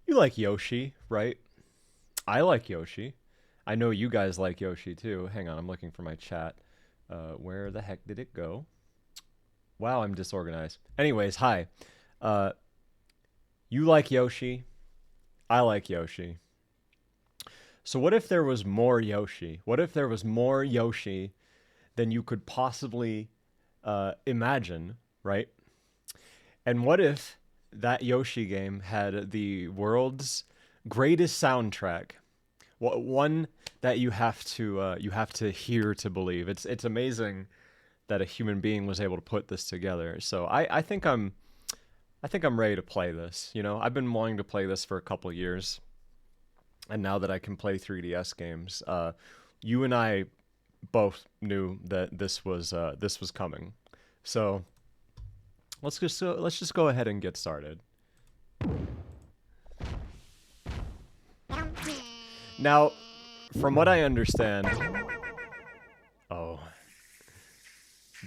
You like Yoshi, right? I like Yoshi. I know you guys like Yoshi too. Hang on, I'm looking for my chat. Where the heck did it go? Wow, I'm disorganized. Anyways, hi. Uh, you like Yoshi. I like Yoshi. So what if there was more Yoshi? What if there was more Yoshi than you could possibly imagine, right? And what if that Yoshi game had the world's greatest soundtrack? One that you have to hear to believe. It's amazing that a human being was able to put this together. So I think I'm ready to play this. You know, I've been wanting to play this for a couple years, and now that I can play 3DS games, you and I both knew that this was coming. So let's just go ahead and get started. Now, from what I understand, oh,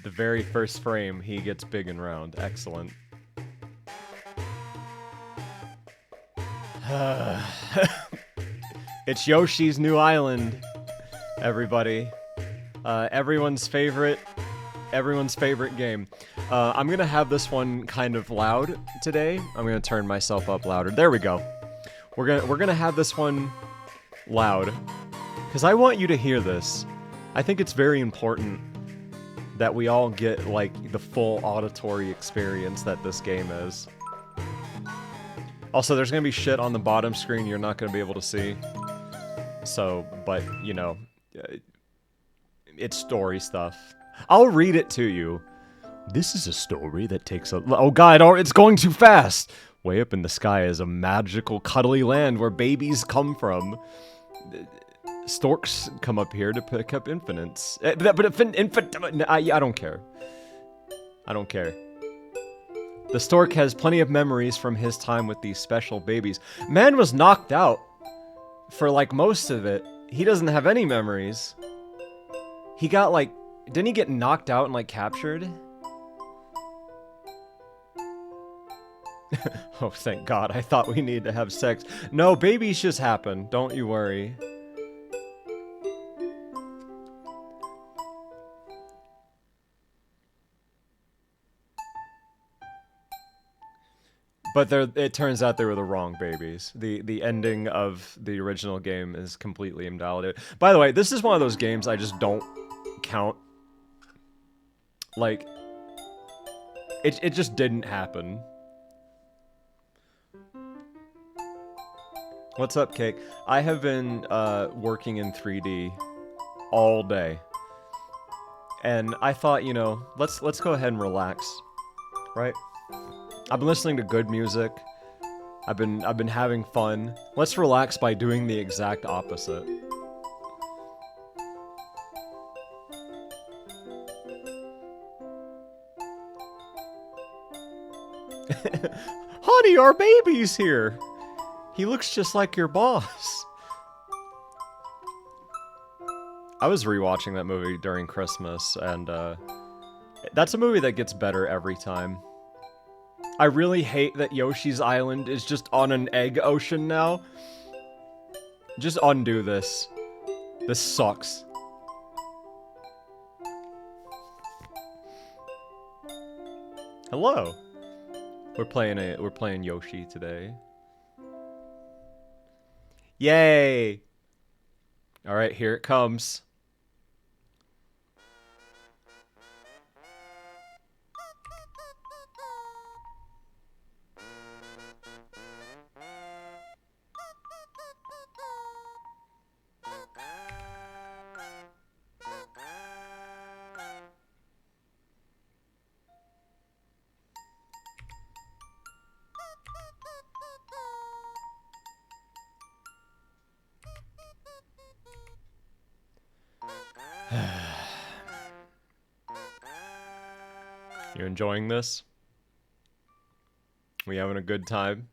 the very first frame he gets big and round. Excellent. It's Yoshi's New Island, everybody. Everyone's favorite game. I'm gonna have this one kind of loud today. I'm gonna turn myself up louder. There we go. We're gonna have this one loud because I want you to hear this. I think it's very important that we all get like the full auditory experience that this game is. Also, there's gonna be shit on the bottom screen you're not gonna be able to see. So, but you know, it's story stuff. I'll read it to you. This is a story that takes a... Oh god, it's going too fast! Way up in the sky is a magical, cuddly land where babies come from. Storks come up here to pick up infants. I don't care. I don't care. The stork has plenty of memories from his time with these special babies. Man was knocked out for like most of it. He doesn't have any memories. He got like... Didn't he get knocked out and like captured? Oh, thank God. I thought we needed to have sex. No, babies just happen. Don't you worry. But it turns out they were the wrong babies. The ending of the original game is completely invalidated. By the way, this is one of those games I just don't count Like, it just didn't happen. What's up, Cake? I have been working in 3D all day. And I thought, you know, let's go ahead and relax. Right? I've been listening to good music. I've been having fun. Let's relax by doing the exact opposite. Honey, our baby's here. He looks just like your boss. I was rewatching that movie during Christmas, and that's a movie that gets better every time. I really hate that Yoshi's Island is just on an egg ocean now. Just undo this. This sucks. Hello. We're playing Yoshi today. Yay! All right, here it comes. You enjoying this? We having a good time?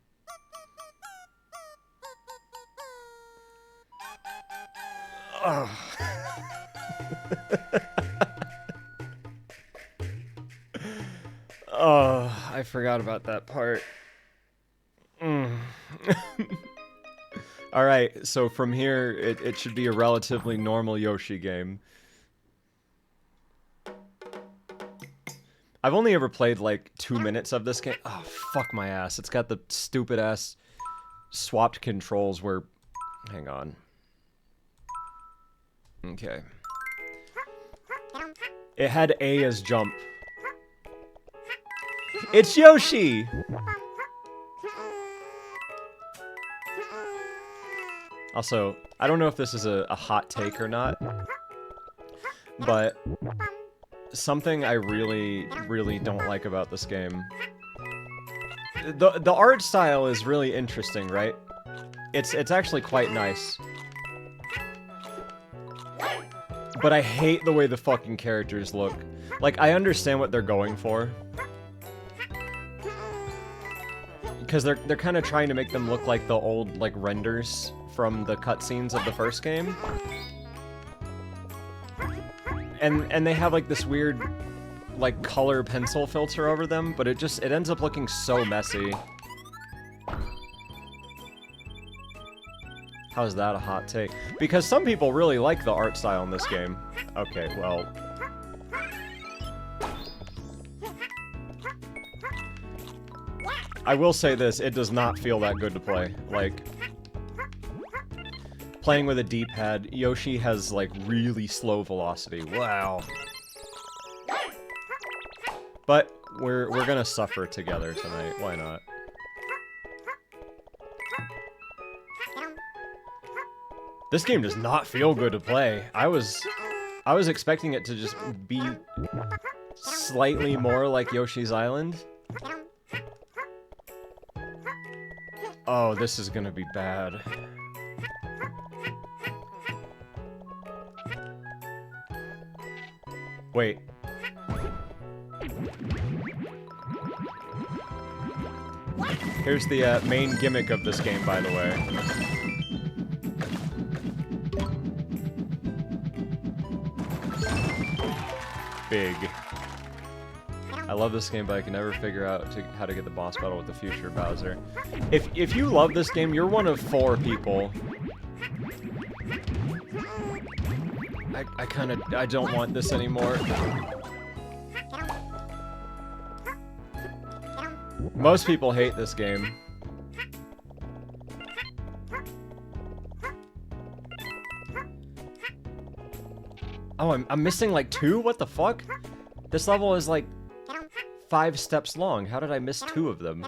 Oh. Oh, I forgot about that part. Alright, so from here, it should be a relatively normal Yoshi game. I've only ever played like 2 minutes of this game. Oh, fuck my ass. It's got the stupid ass swapped controls where... Hang on. Okay. It had A as jump. It's Yoshi! Also, I don't know if this is a hot take or not, but something I really don't like about this game. The art style is really interesting, right? It's actually quite nice. But I hate the way the fucking characters look. Like, I understand what they're going for. Because they're kind of trying to make them look like the old, like, renders from the cutscenes of the first game. And they have, like, this weird, like, color pencil filter over them, but it ends up looking so messy. How is that a hot take? Because some people really like the art style in this game. Okay, well... I will say this, it does not feel that good to play. Like, playing with a D-pad, Yoshi has, like, really slow velocity. Wow. But we're gonna suffer together tonight. Why not? This game does not feel good to play. I was expecting it to just be slightly more like Yoshi's Island. Oh, this is gonna be bad. Wait. Here's the main gimmick of this game, by the way. Big. I love this game, but I can never figure out how to get the boss battle with the future Bowser. If you love this game, you're one of 4 people. I don't want this anymore. Most people hate this game. Oh, I'm missing like 2? What the fuck? This level is like 5 steps long. How did I miss 2 of them?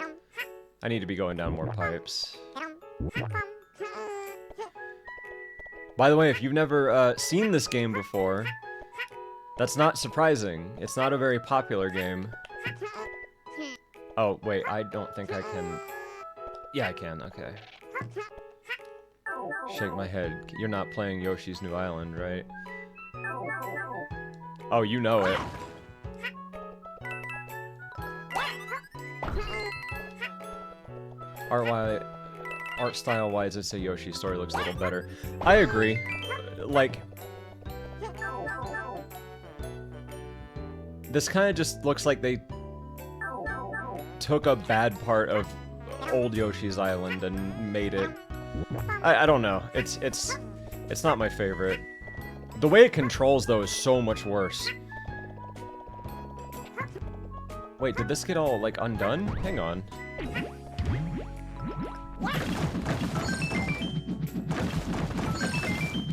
I need to be going down more pipes. By the way, if you've never seen this game before, that's not surprising. It's not a very popular game. Oh, wait, I don't think I can... Yeah, I can, okay. Shake my head. You're not playing Yoshi's New Island, right? Oh, you know it. Art style-wise, I'd say Yoshi's story looks a little better. I agree. Like... This kind of just looks like they took a bad part of old Yoshi's Island and made it... I don't know. It's not my favorite. The way it controls, though, is so much worse. Wait, did this get all, like, undone? Hang on.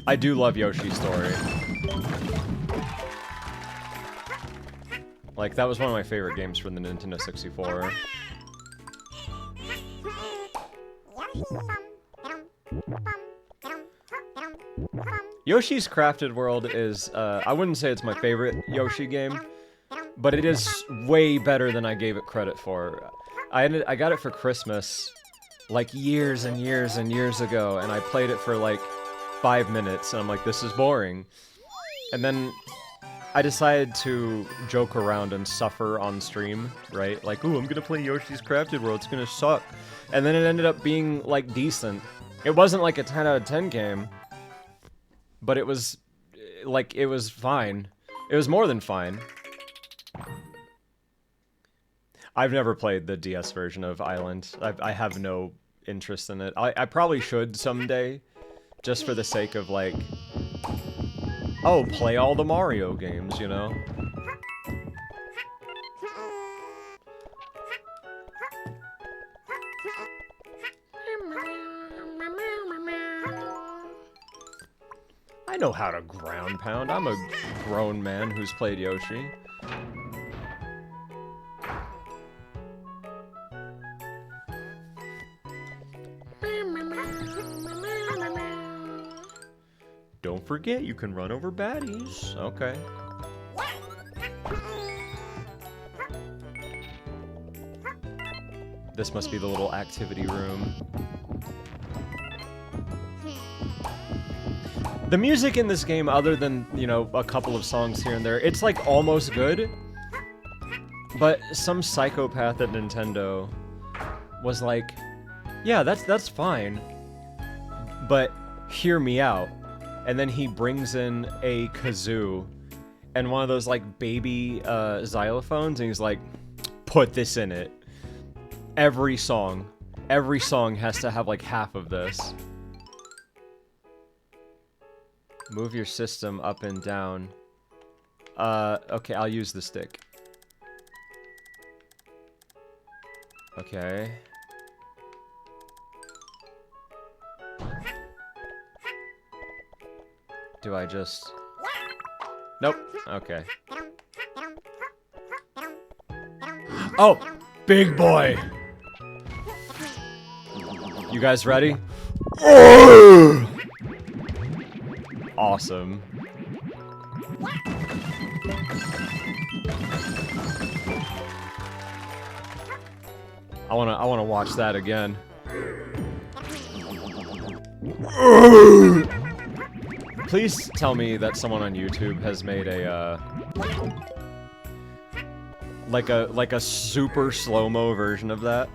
I do love Yoshi's story. Like, that was one of my favorite games from the Nintendo 64. Yoshi's Crafted World is, I wouldn't say it's my favorite Yoshi game, but it is way better than I gave it credit for. I got it for Christmas, like, years and years and years ago, and I played it for, like, 5 minutes, and I'm like, this is boring. And then I decided to joke around and suffer on stream, right? Like, ooh, I'm gonna play Yoshi's Crafted World, it's gonna suck. And then it ended up being, like, decent. It wasn't, like, a 10 out of 10 game, but it was, like, it was fine. It was more than fine. I've never played the DS version of Island. I have no interest in it. I probably should someday, just for the sake of, like, oh, play all the Mario games, you know? I know how to ground pound. I'm a grown man who's played Yoshi. Don't forget, you can run over baddies. Okay. This must be the little activity room. The music in this game, other than, you know, a couple of songs here and there, it's like almost good. But some psychopath at Nintendo was like, yeah, that's fine, but hear me out. And then he brings in a kazoo and one of those, like, baby xylophones, and he's like, put this in it. Every song has to have, like, half of this. Move your system up and down. Okay, I'll use the stick. Okay. Do I just... Nope. Okay. Oh! Big boy! You guys ready? Awesome. I wanna watch that again. Please tell me that someone on YouTube has made a like a super slow-mo version of that.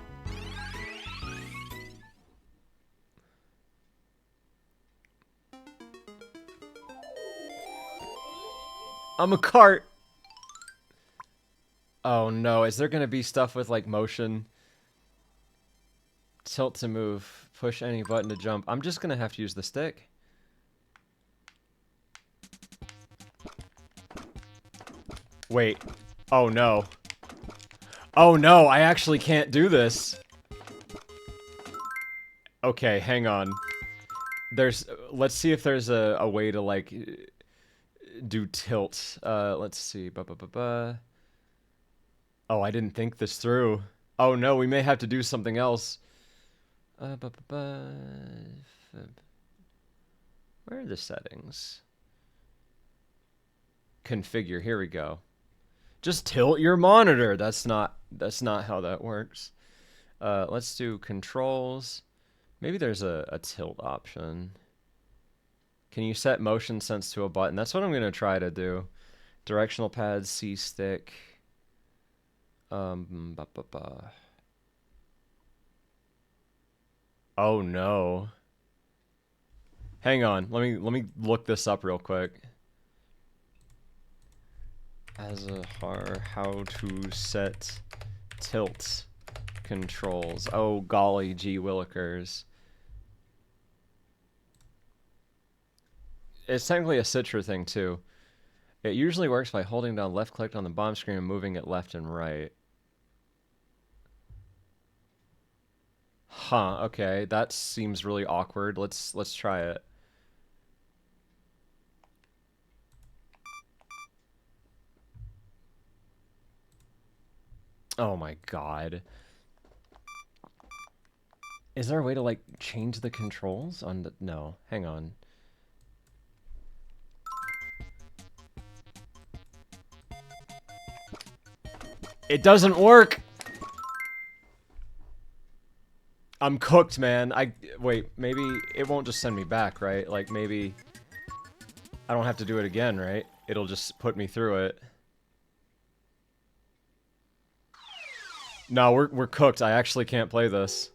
I'm a cart. Oh no, is there gonna be stuff with, like, motion? Tilt to move, push any button to jump. I'm just gonna have to use the stick. Wait. Oh no. Oh no, I actually can't do this. Okay, hang on. Let's see if there's a way to, like, do tilt. Let's see. Oh, I didn't think this through. Oh no, we may have to do something else. Where are the settings? Configure. Here we go. Just tilt your monitor. That's not how that works. Let's do controls. Maybe there's a tilt option. Can you set motion sense to a button? That's what I'm gonna try to do. Directional pad, C stick. Oh no. Hang on. Let me look this up real quick. How to set tilt controls. Oh golly gee willikers. It's technically a Citra thing too. It usually works by holding down left click on the bottom screen and moving it left and right. Huh, okay. That seems really awkward. Let's try it. Oh my god. Is there a way to like change the controls on the no, hang on. It doesn't work. I'm cooked, man. Wait, maybe it won't just send me back, right? Like maybe I don't have to do it again, right? It'll just put me through it. No, we're cooked. I actually can't play this.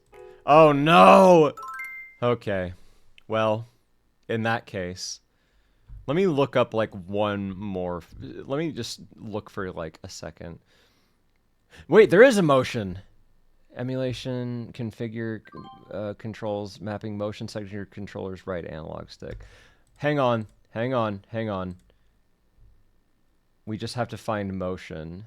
Oh no! Okay. Well, in that case, let me look up like one more. Let me just look for like a second. Wait, there is a motion. Emulation, configure controls, mapping motion section to your controller's right analog stick. Hang on. We just have to find motion.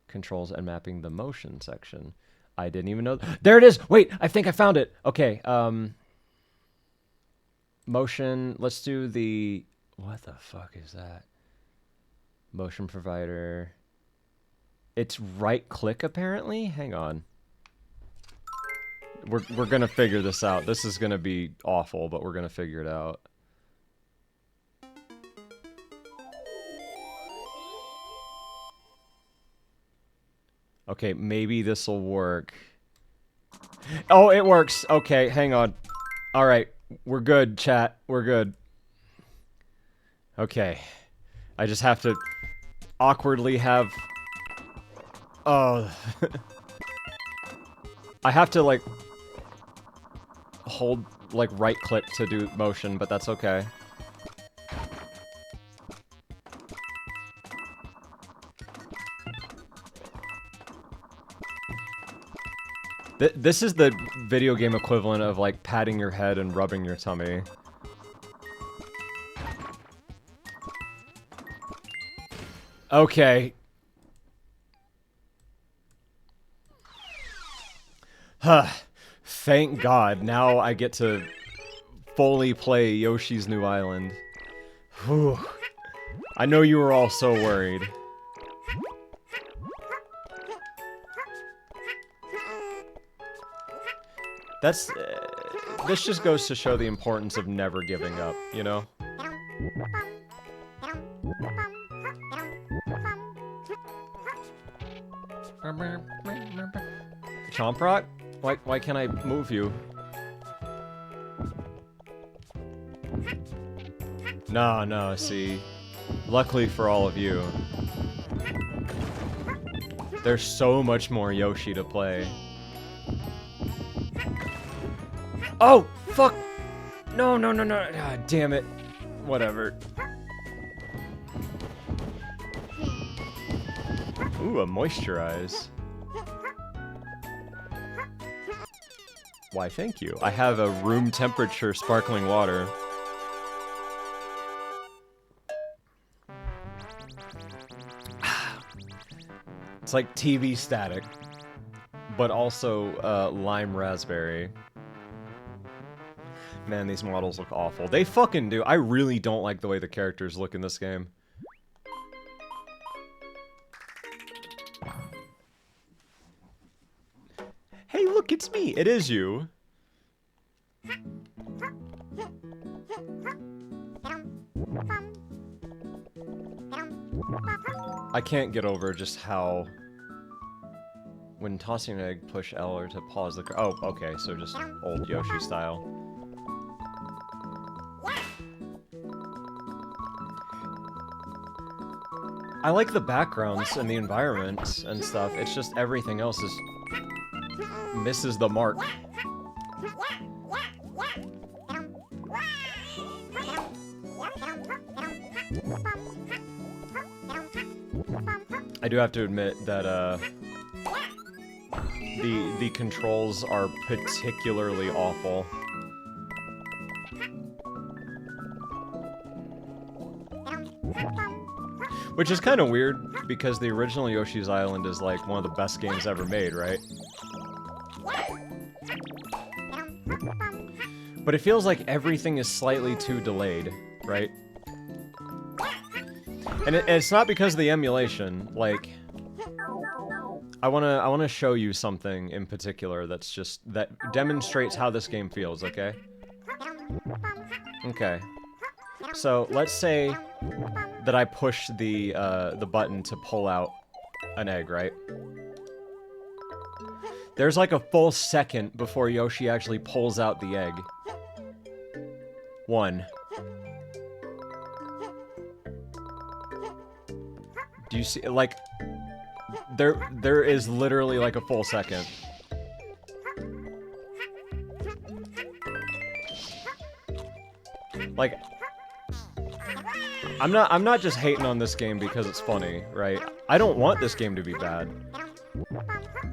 Controls and mapping the motion section. I didn't even know. There it is! Wait, I think I found it. Okay, motion, let's do the... What the fuck is that? Motion provider. It's right click apparently? Hang on. We're gonna figure this out. This is gonna be awful, but we're gonna figure it out. Okay, maybe this'll work. Oh, it works. Okay, hang on. Alright, we're good, chat. We're good. Okay. I just have to awkwardly have... Oh. I have to, like, hold, like, right-click to do motion, but that's okay. This is the video game equivalent of, like, patting your head and rubbing your tummy. Okay. Huh. Thank God, now I get to fully play Yoshi's New Island. Whew. I know you were all so worried. That's... this just goes to show the importance of never giving up, you know? Chomp Rock? Why can't I move you? No, see. Luckily for all of you. There's so much more Yoshi to play. Oh! Fuck! No. God damn it. Whatever. Ooh, a moisturize. Why, thank you. I have a room temperature sparkling water. It's like TV static, but also lime raspberry. Man, these models look awful. They fucking do. I really don't like the way the characters look in this game. Hey, look, it's me. It is you. I can't get over just how... When tossing an egg, push L or to pause the... Oh, okay, so just old Yoshi style. I like the backgrounds and the environments and stuff. It's just everything else is... misses the mark. I do have to admit that, the controls are particularly awful. Which is kind of weird, because the original Yoshi's Island is like one of the best games ever made, right? But it feels like everything is slightly too delayed, right? And it's not because of the emulation, like... I wanna show you something in particular that demonstrates how this game feels, okay? Okay. So, let's say that I push the button to pull out an egg, right? There's like a full second before Yoshi actually pulls out the egg. 1. Do you see, like... There is literally like a full second. Like, I'm not just hating on this game because it's funny, right? I don't want this game to be bad.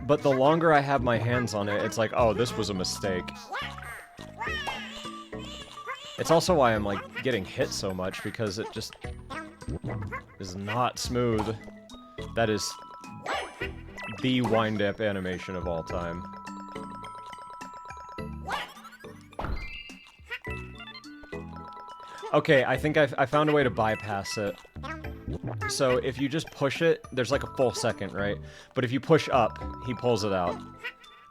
But the longer I have my hands on it, it's like, oh, this was a mistake. It's also why I'm like getting hit so much, because it just is not smooth. That is the wind-up animation of all time. Okay, I think I found a way to bypass it. So if you just push it, there's like a full second, right? But if you push up, he pulls it out.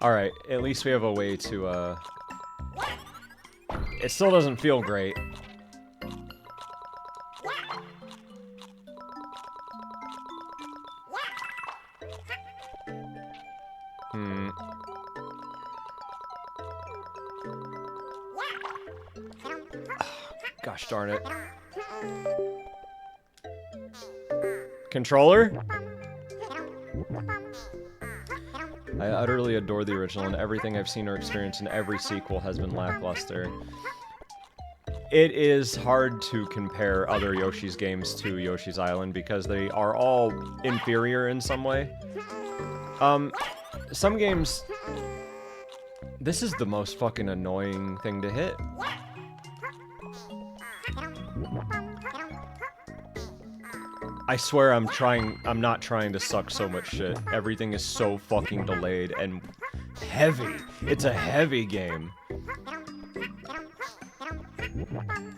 Alright, at least we have a way to, It still doesn't feel great. Gosh darn it. Controller? I utterly adore the original, and everything I've seen or experienced in every sequel has been lackluster. It is hard to compare other Yoshi's games to Yoshi's Island because they are all inferior in some way. Some games... This is the most fucking annoying thing to hit. I swear I'm not trying to suck so much shit. Everything is so fucking delayed and heavy. It's a heavy game.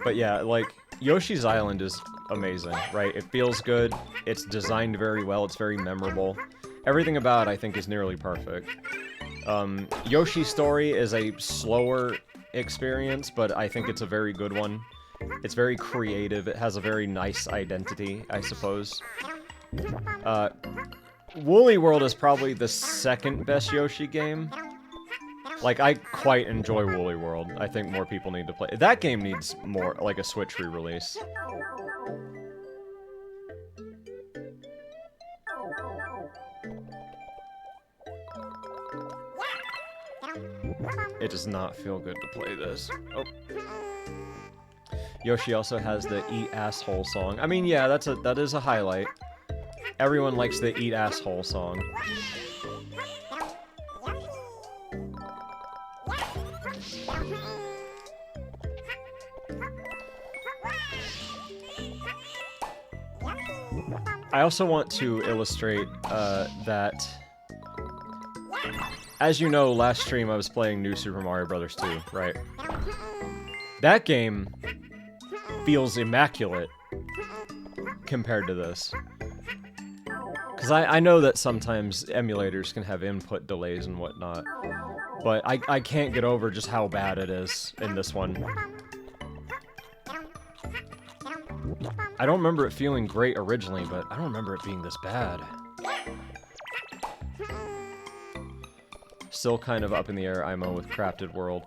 But yeah, like, Yoshi's Island is amazing, right? It feels good, it's designed very well, it's very memorable. Everything about it, I think, is nearly perfect. Yoshi's Story is a slower experience, but I think it's a very good one. It's very creative, it has a very nice identity, I suppose. Woolly World is probably the second best Yoshi game. Like, I quite enjoy Woolly World. I think more people need to play. That game needs more, like, a Switch re-release. It does not feel good to play this. Oh. Yoshi also has the Eat Asshole song. I mean, yeah, that is a highlight. Everyone likes the Eat Asshole song. I also want to illustrate that, as you know, last stream I was playing New Super Mario Bros. 2, right? That game feels immaculate compared to this. Because I know that sometimes emulators can have input delays and whatnot, but I can't get over just how bad it is in this one. I don't remember it feeling great originally, but I don't remember it being this bad. Still kind of up in the air, IMO with Crafted World.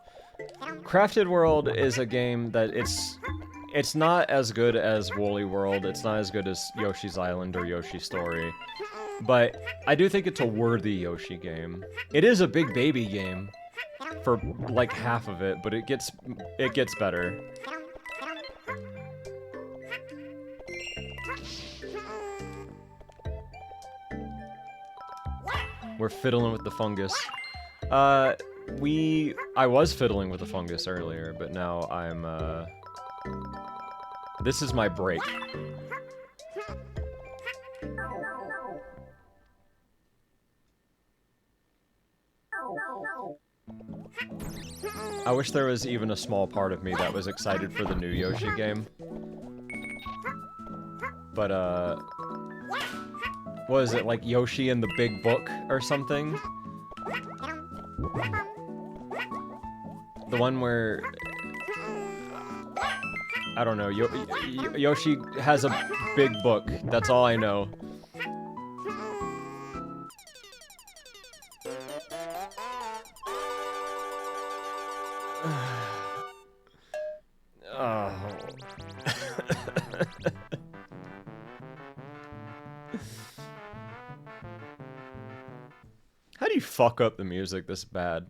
Crafted World is a game that it's not as good as Woolly World, it's not as good as Yoshi's Island or Yoshi Story, but I do think it's a worthy Yoshi game. It is a big baby game for like half of it, but it gets better. We're fiddling with the fungus. I was fiddling with the fungus earlier, but now I'm, this is my break. I wish there was even a small part of me that was excited for the new Yoshi game. But, what is it, like Yoshi in the Big Book or something? The one where... I don't know, Yoshi has a big book, that's all I know. How do you fuck up the music this bad?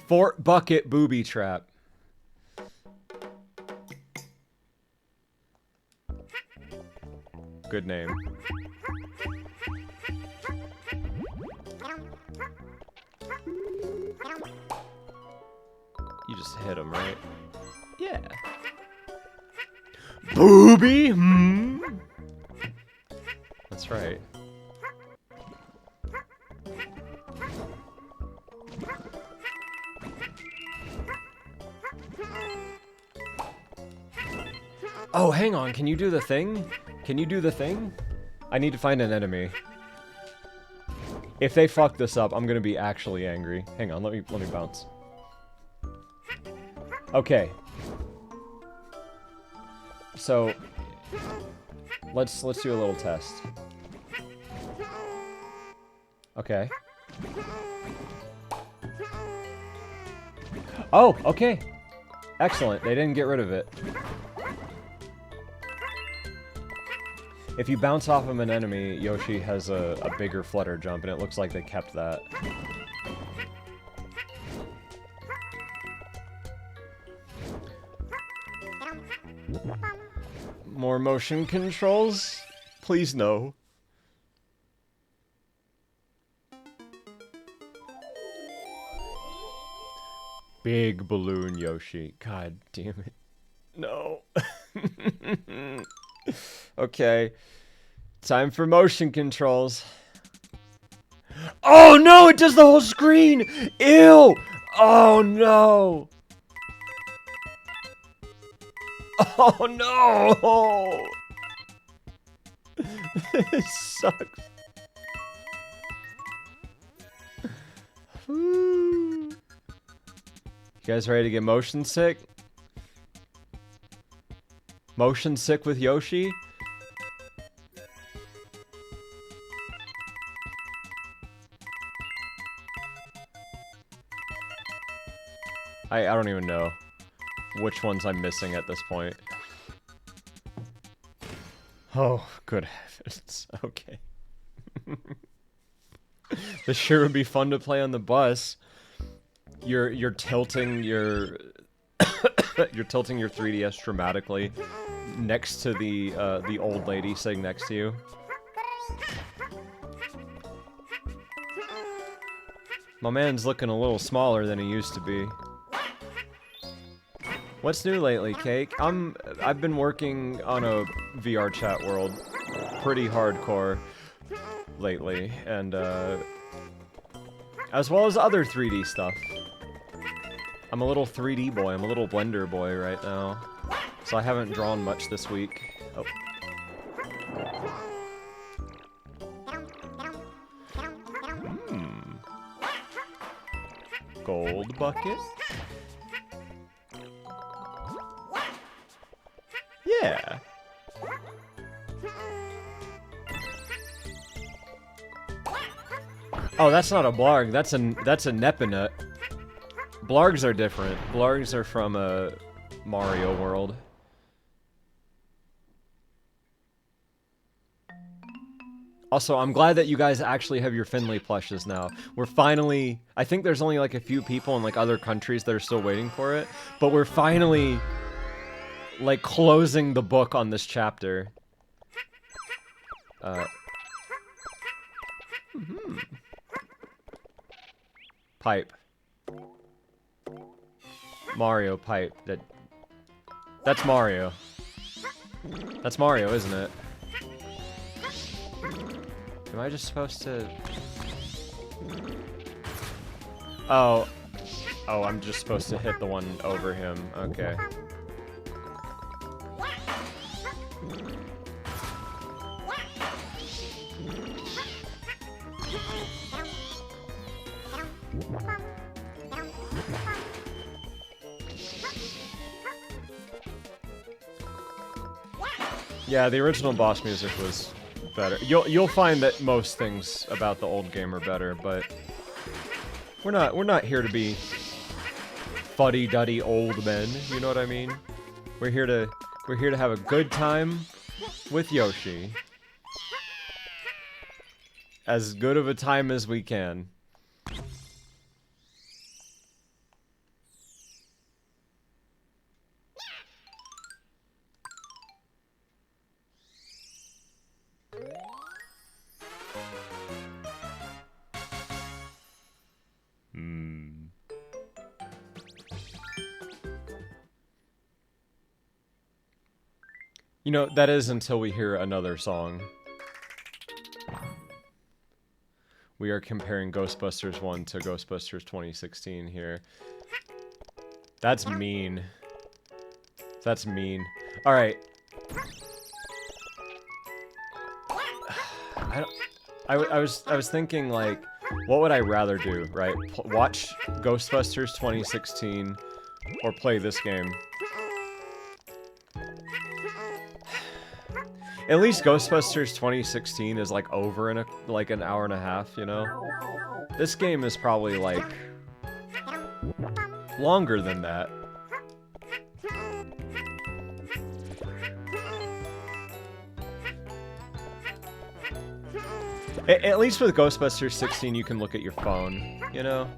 Fort Bucket Booby Trap. Good name. You just hit him, right? Yeah. Booby? Hmm? That's right. Oh, hang on, can you do the thing? Can you do the thing? I need to find an enemy. If they fuck this up, I'm gonna be actually angry. Hang on, let me bounce. Okay. So let's do a little test. Okay. Oh, okay. Excellent. They didn't get rid of it. If you bounce off of an enemy, Yoshi has a bigger flutter jump, and it looks like they kept that. More motion controls? Please no. Big balloon Yoshi. God damn it. No. Okay. Time for motion controls. Oh no, it does the whole screen! Ew! Oh no! Oh no! This sucks. You guys ready to get motion sick? Motion sick with Yoshi? I don't even know which ones I'm missing at this point. Oh, good heavens. Okay. This sure would be fun to play on the bus. You're tilting your you're tilting your 3DS dramatically next to the old lady sitting next to you. My man's looking a little smaller than he used to be. What's new lately, Cake? I've been working on a VR chat world pretty hardcore lately, and as well as other 3D stuff. I'm a little 3D boy. I'm a little Blender boy right now. So I haven't drawn much this week. Oh. Gold bucket? Yeah. Oh, that's not a blarg. That's a nepinut. Blargs are different. Blargs are from a Mario World. Also, I'm glad that you guys actually have your Finley plushes now. We're finally... I think there's only like a few people in like other countries that are still waiting for it. But we're finally... like closing the book on this chapter. Pipe. Mario pipe. That's Mario. That's Mario, isn't it? Am I just supposed to... Oh. Oh, I'm just supposed to hit the one over him. Okay. Yeah, the original boss music was better. You'll find that most things about the old game are better, but we're not here to be fuddy-duddy old men, you know what I mean? We're here to have a good time with Yoshi. As good of a time as we can. You know, that is until we hear another song. We are comparing Ghostbusters 1 to Ghostbusters 2016 here. That's mean. That's mean. Alright. I was thinking, like, what would I rather do, right? Watch Ghostbusters 2016 or play this game? At least Ghostbusters 2016 is like over in like an hour and a half, you know? This game is probably like longer than that. At least with Ghostbusters 16 you can look at your phone, you know?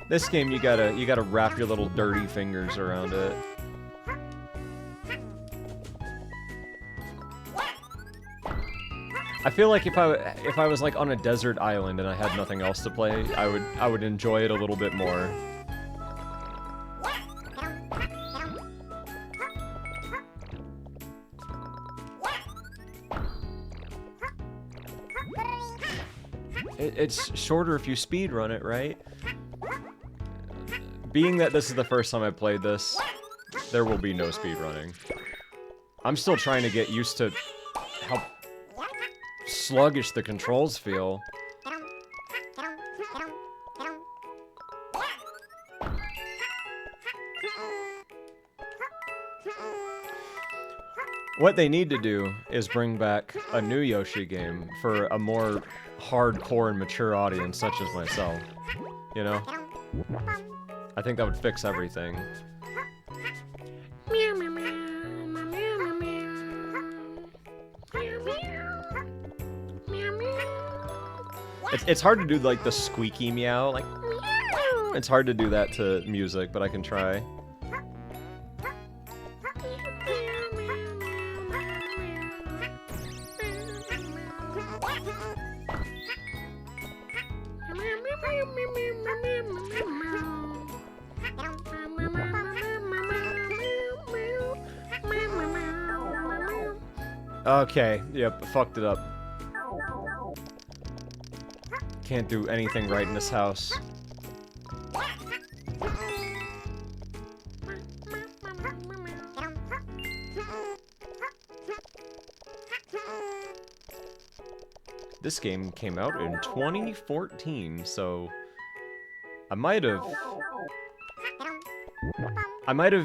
This game you gotta wrap your little dirty fingers around it. I feel like if I was like on a desert island and I had nothing else to play, I would enjoy it a little bit more. It's shorter if you speedrun it, right? Being that this is the first time I played this, there will be no speedrunning. I'm still trying to get used to how sluggish the controls feel. What they need to do is bring back a new Yoshi game for a more hardcore and mature audience such as myself. You know? I think that would fix everything. It's hard to do like the squeaky meow, like meow. It's hard to do that to music, but I can try. Okay, yep, fucked it up. Can't do anything right in this house. This game came out in 2014, so I might have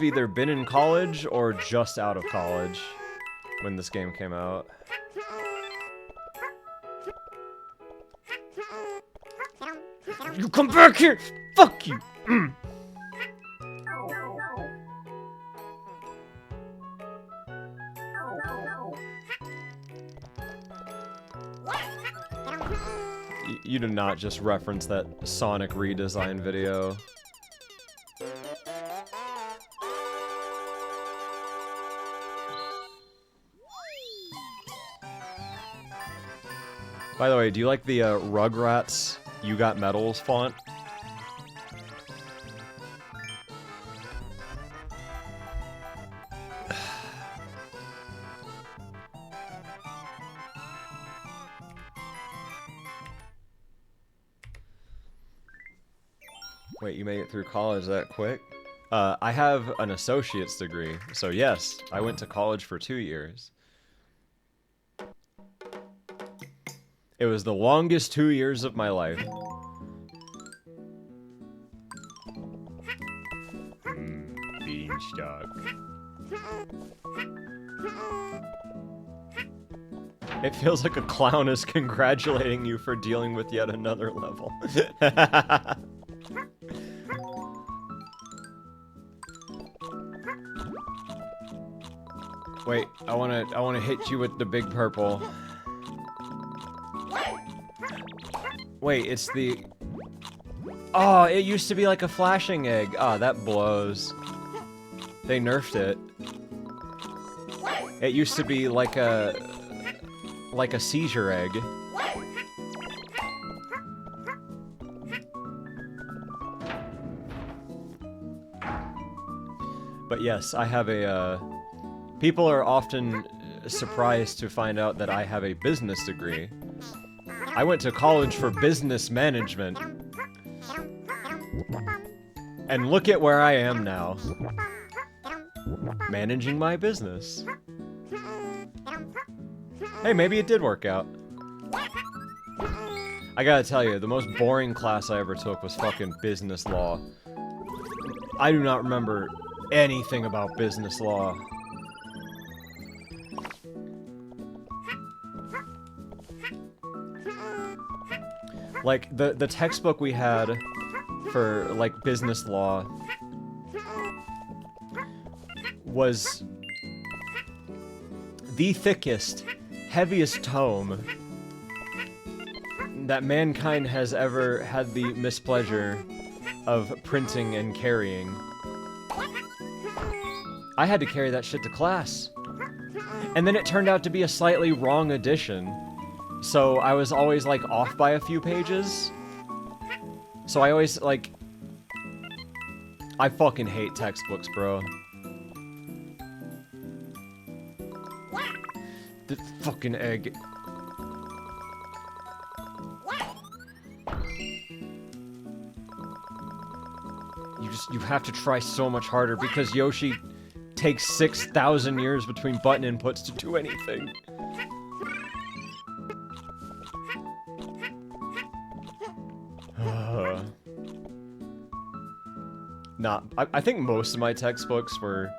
either been in college or just out of college when this game came out. You come back here! Fuck you! You did not just reference that Sonic redesign video. By the way, do you like the Rugrats You Got Medals font? Wait, you made it through college that quick? I have an associate's degree, so yes, I went to college for 2 years. It was the longest 2 years of my life. Beanstalk. It feels like a clown is congratulating you for dealing with yet another level. Wait, I wanna hit you with the big purple. Wait, it's the... Oh, it used to be like a flashing egg. Ah, that blows. They nerfed it. It used to be like a seizure egg. But yes, I have a, people are often surprised to find out that I have a business degree. I went to college for business management. And look at where I am now. Managing my business. Hey, maybe it did work out. I gotta tell you, the most boring class I ever took was fucking business law. I do not remember anything about business law. Like, the textbook we had for, like, business law was the thickest, heaviest tome that mankind has ever had the mispleasure of printing and carrying. I had to carry that shit to class. And then it turned out to be a slightly wrong edition. So I was always, like, off by a few pages. So I always, like... I fucking hate textbooks, bro. The fucking egg. You have to try so much harder because Yoshi takes 6,000 years between button inputs to do anything. Nah, I think most of my textbooks were,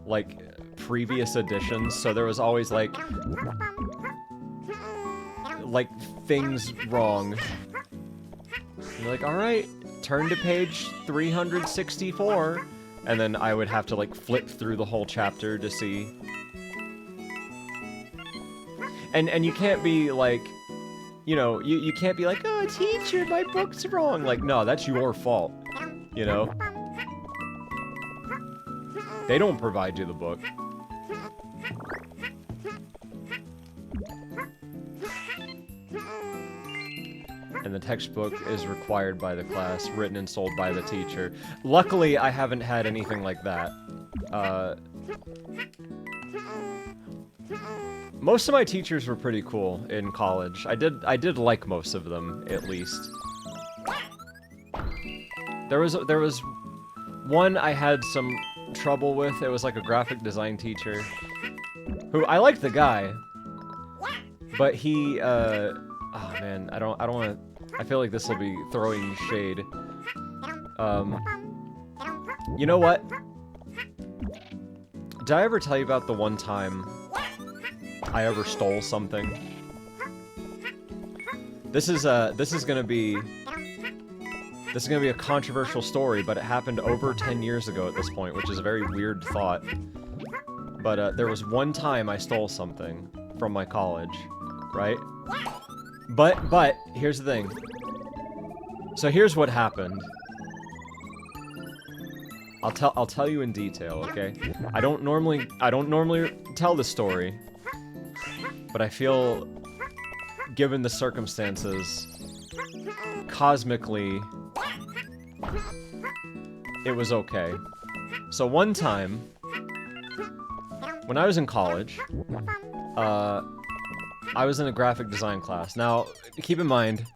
like, previous editions, so there was always, like, things wrong. You're like, alright, turn to page 364, and then I would have to, like, flip through the whole chapter to see. And you can't be, like, you know, you can't be like, oh, teacher, my book's wrong. Like, no, that's your fault, you know? They don't provide you the book. And the textbook is required by the class, written and sold by the teacher. Luckily, I haven't had anything like that. Most of my teachers were pretty cool in college. I did like most of them, at least. There was one I had some trouble with. It was like a graphic design teacher who I liked the guy, but he Oh man, I don't want to. I feel like this will be throwing shade. You know what? Did I ever tell you about the one time I ever stole something? This is gonna be a controversial story, but it happened over 10 years ago at this point, which is a very weird thought. But there was one time I stole something from my college, right? But here's the thing. So here's what happened. I'll tell you in detail, okay? I don't normally tell the story, but I feel, given the circumstances, cosmically, it was okay. So one time, when I was in college, I was in a graphic design class. Now, keep in mind,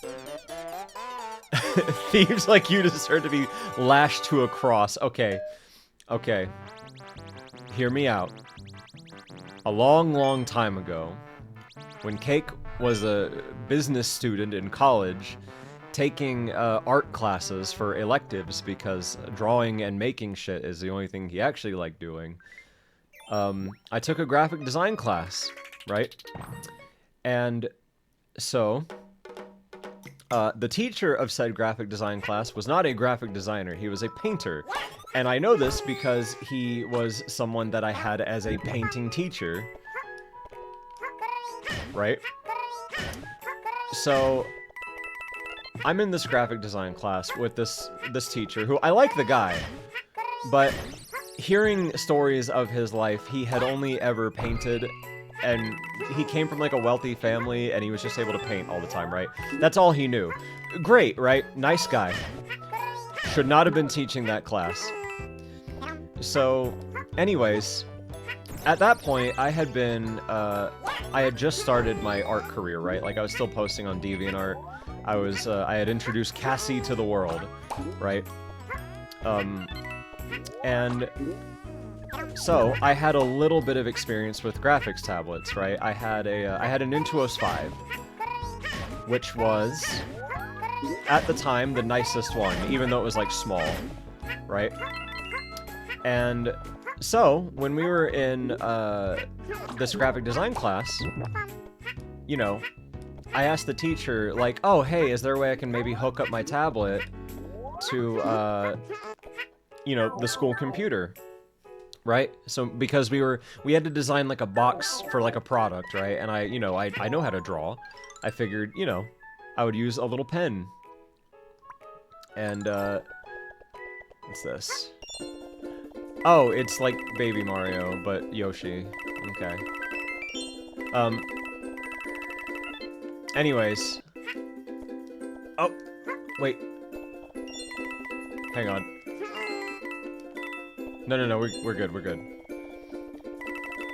thieves like you deserve to be lashed to a cross. Okay. Okay. Hear me out. A long, long time ago, when Cake was a business student in college, taking art classes for electives because drawing and making shit is the only thing he actually liked doing, I took a graphic design class, right? And so, the teacher of said graphic design class was not a graphic designer, he was a painter. And I know this because he was someone that I had as a painting teacher, right? So, I'm in this graphic design class with this teacher who, I like the guy, but hearing stories of his life, he had only ever painted, and he came from like a wealthy family and he was just able to paint all the time, right? That's all he knew. Great, right? Nice guy. Should not have been teaching that class. So, anyways, at that point, I had just started my art career, right? Like, I was still posting on DeviantArt. I had introduced Cassie to the world, right? And so I had a little bit of experience with graphics tablets, right? I had an Intuos 5, which was at the time the nicest one, even though it was like small, right? And so when we were in this graphic design class, you know, I asked the teacher, like, oh, hey, is there a way I can maybe hook up my tablet to, you know, the school computer, right? So, because we had to design, like, a box for, like, a product, right? And I know how to draw. I figured, you know, I would use a little pen. And, what's this? Oh, it's like Baby Mario, but Yoshi. Okay. Anyways. Oh, wait. Hang on. No, we're good.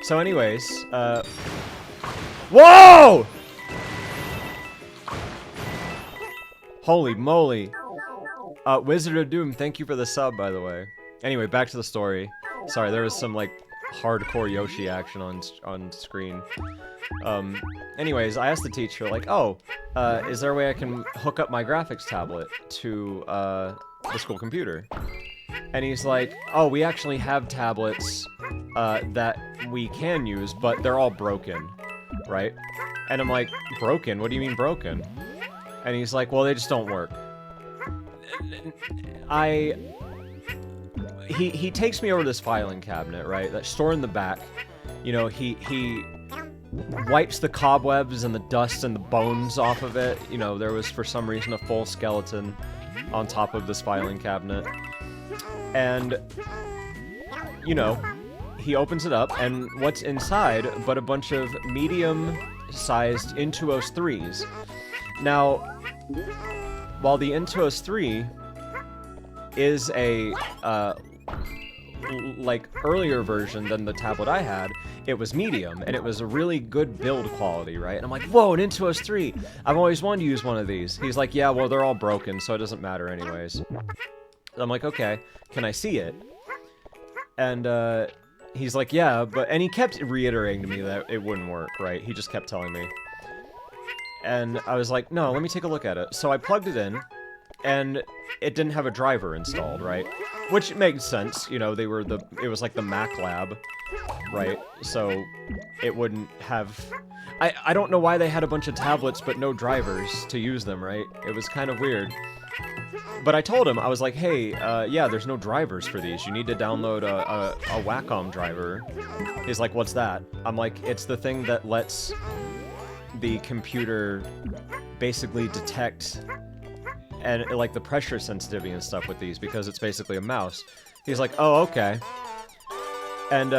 So anyways, whoa! Holy moly. Wizard of Doom, thank you for the sub, by the way. Anyway, back to the story. Sorry, there was some, like, hardcore Yoshi action on screen. Anyways, I asked the teacher, like, oh, is there a way I can hook up my graphics tablet to, the school computer? And he's like, oh, we actually have tablets, that we can use, but they're all broken, right? And I'm like, broken? What do you mean broken? And he's like, well, they just don't work. He takes me over to this filing cabinet, right? That's stored in the back. You know, he wipes the cobwebs and the dust and the bones off of it. You know, there was, for some reason, a full skeleton on top of this filing cabinet. And, you know, he opens it up, and what's inside but a bunch of medium-sized Intuos 3s. Now, while the Intuos 3 is a, like, earlier version than the tablet I had, it was medium, and it was a really good build quality, right? And I'm like, whoa, an Intuos 3! I've always wanted to use one of these. He's like, yeah, well, they're all broken, so it doesn't matter anyways. I'm like, okay, can I see it? And, he's like, yeah, but... And he kept reiterating to me that it wouldn't work, right? He just kept telling me. And I was like, no, let me take a look at it. So I plugged it in, and it didn't have a driver installed, right? Which makes sense, you know, it was like the Mac lab, right? So it wouldn't have... I don't know why they had a bunch of tablets but no drivers to use them, right? It was kind of weird. But I told him, I was like, hey, yeah, there's no drivers for these. You need to download a Wacom driver. He's like, what's that? I'm like, it's the thing that lets the computer basically detect and like the pressure sensitivity and stuff with these, because it's basically a mouse. He's like, oh, okay. And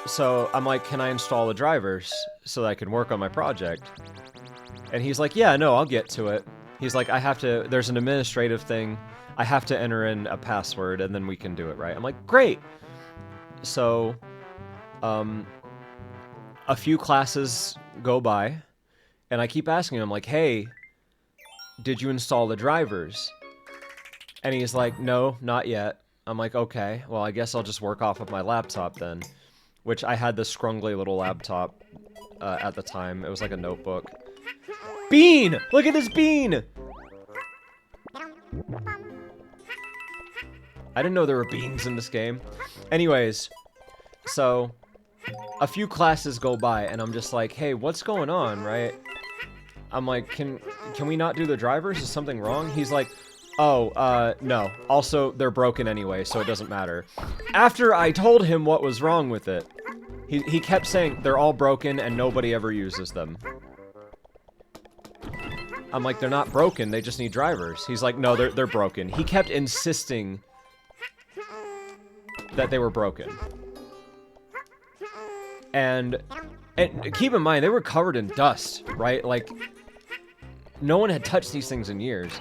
so I'm like, can I install the drivers so that I can work on my project? And he's like, yeah, no, I'll get to it. He's like, there's an administrative thing. I have to enter in a password and then we can do it, right? I'm like, great. So, a few classes go by and I keep asking him, like, hey, did you install the drivers? And he's like, no, not yet. I'm like, okay, well, I guess I'll just work off of my laptop then. Which I had this scrungly little laptop at the time. It was like a notebook. Bean! Look at this bean! I didn't know there were beans in this game. Anyways, so a few classes go by and I'm just like, hey, what's going on, right? I'm like, can we not do the drivers? Is something wrong? He's like, oh, no. Also, they're broken anyway, so it doesn't matter. After I told him what was wrong with it, he kept saying they're all broken and nobody ever uses them. I'm like, they're not broken, they just need drivers. He's like, no, they're broken. He kept insisting that they were broken. And keep in mind, they were covered in dust, right? Like, no one had touched these things in years.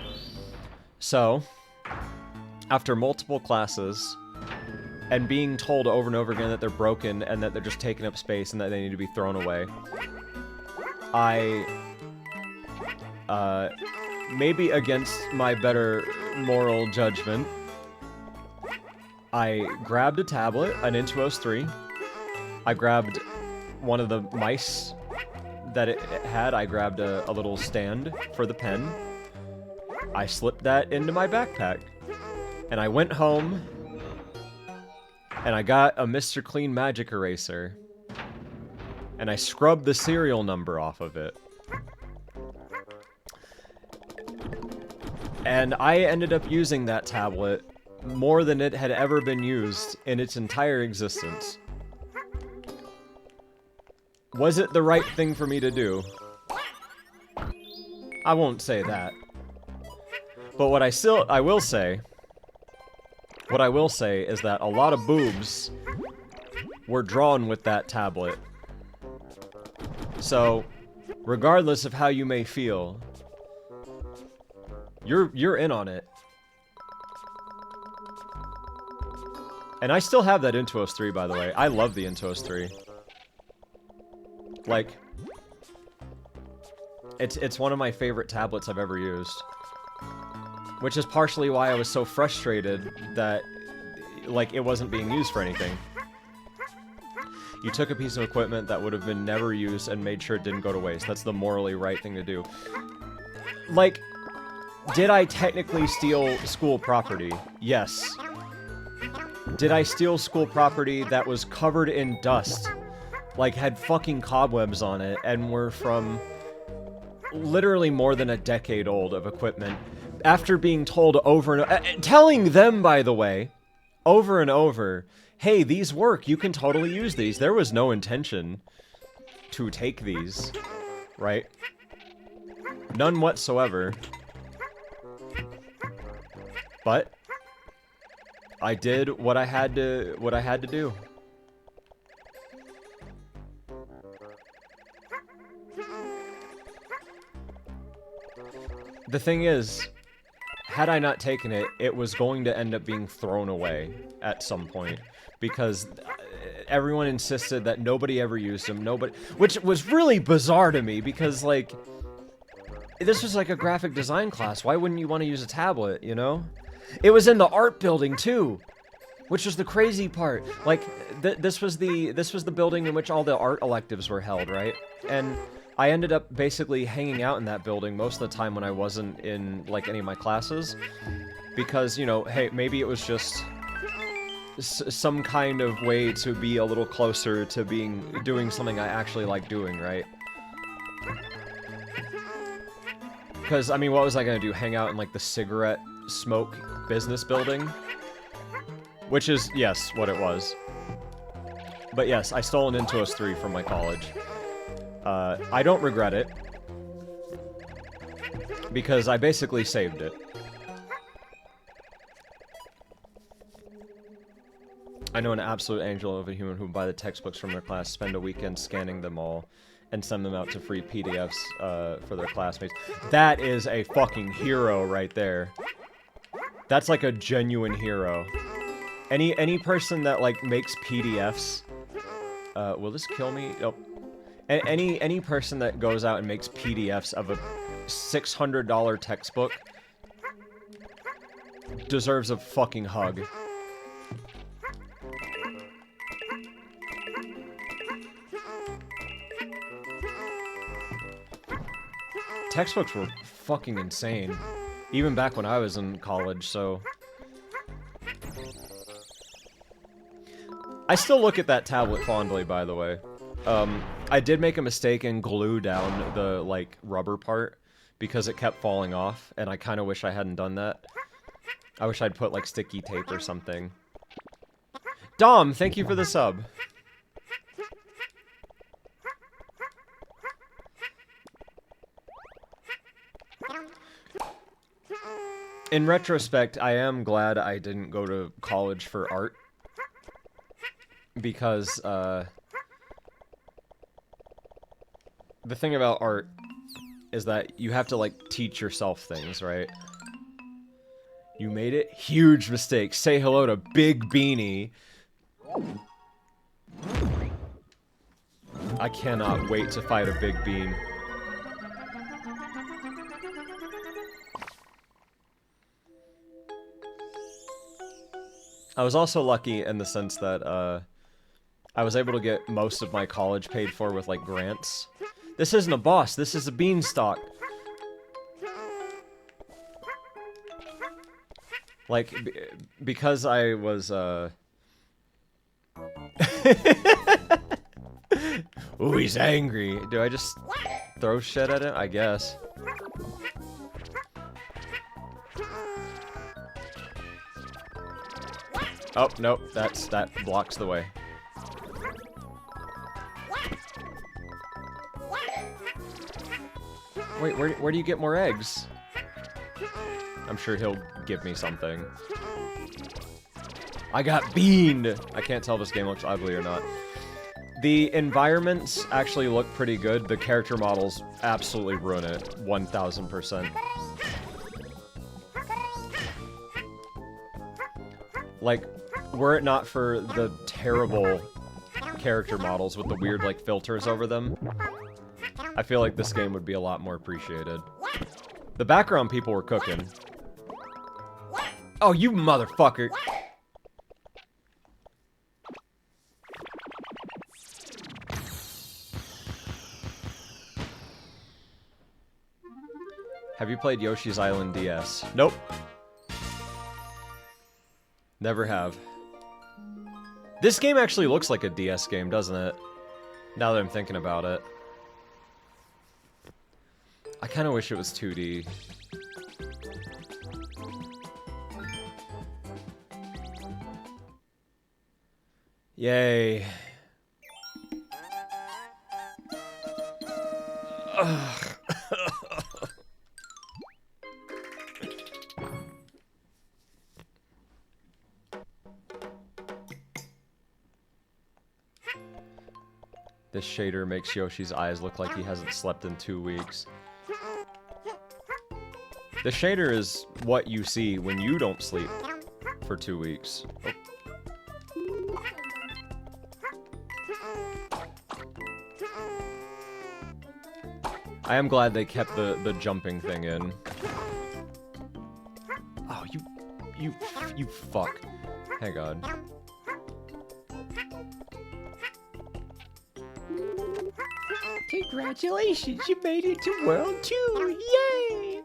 So, after multiple classes, and being told over and over again that they're broken, and that they're just taking up space, and that they need to be thrown away, I, maybe against my better moral judgment, I grabbed a tablet, an Intuos 3, I grabbed one of the mice that it had, I grabbed a little stand for the pen, I slipped that into my backpack, and I went home, and I got a Mr. Clean Magic Eraser, and I scrubbed the serial number off of it. And I ended up using that tablet more than it had ever been used in its entire existence. Was it the right thing for me to do? I won't say that. But what I will say is that a lot of boobs were drawn with that tablet. So, regardless of how you may feel, you're in on it. And I still have that Intuos 3, by the way. I love the Intuos 3. Like, it's one of my favorite tablets I've ever used. Which is partially why I was so frustrated that, like, it wasn't being used for anything. You took a piece of equipment that would have been never used and made sure it didn't go to waste. That's the morally right thing to do. Like, did I technically steal school property? Yes. Did I steal school property that was covered in dust? Like, had fucking cobwebs on it, and were from literally more than a decade old of equipment? After being told over and over, telling them, by the way, over and over, hey, these work, you can totally use these. There was no intention to take these, right? None whatsoever. But I did what I had to do. The thing is, had I not taken it, it was going to end up being thrown away at some point, because everyone insisted that nobody ever used them, which was really bizarre to me, because, like, this was like a graphic design class. Why wouldn't you want to use a tablet, you know? It was in the art building, too, which was the crazy part. Like, this was the building in which all the art electives were held, right? And I ended up basically hanging out in that building most of the time when I wasn't in, like, any of my classes. Because, you know, hey, maybe it was just some kind of way to be a little closer to doing something I actually like doing, right? Because, I mean, what was I gonna do? Hang out in, like, the cigarette smoke business building? Which is, yes, what it was. But yes, I stole an Intuos 3 from my college. I don't regret it. Because I basically saved it. I know an absolute angel of a human who buy the textbooks from their class, spend a weekend scanning them all, and send them out to free PDFs for their classmates. That is a fucking hero right there. That's like a genuine hero. Any person that, like, makes PDFs... will this kill me? Nope. Any person that goes out and makes PDFs of a $600 textbook deserves a fucking hug. Textbooks were fucking insane. Even back when I was in college, so... I still look at that tablet fondly, by the way. I did make a mistake and glue down the, like, rubber part, because it kept falling off, and I kind of wish I hadn't done that. I wish I'd put, like, sticky tape or something. Dom, thank you for the sub. In retrospect, I am glad I didn't go to college for art. Because, the thing about art is that you have to, like, teach yourself things, right? You made it? Huge mistake. Say hello to Big Beanie. I cannot wait to fight a Big Bean. I was also lucky in the sense that, I was able to get most of my college paid for with, like, grants. This isn't a boss, this is a beanstalk. Like, because I was, Ooh, he's angry. Do I just throw shit at him? I guess. Oh, nope, that blocks the way. Wait, where do you get more eggs? I'm sure he'll give me something. I got beaned! I can't tell if this game looks ugly or not. The environments actually look pretty good. The character models absolutely ruin it. 1000%. Like, were it not for the terrible character models with the weird, like, filters over them, I feel like this game would be a lot more appreciated. The background people were cooking. Oh, you motherfucker! Have you played Yoshi's Island DS? Nope. Never have. This game actually looks like a DS game, doesn't it? Now that I'm thinking about it. I kind of wish it was 2D. Yay. Ugh. This shader makes Yoshi's eyes look like he hasn't slept in 2 weeks. The shader is what you see when you don't sleep for 2 weeks. Oh. I am glad they kept the jumping thing in. Oh, you fuck. Hang on. Congratulations, you made it to World 2! Yay!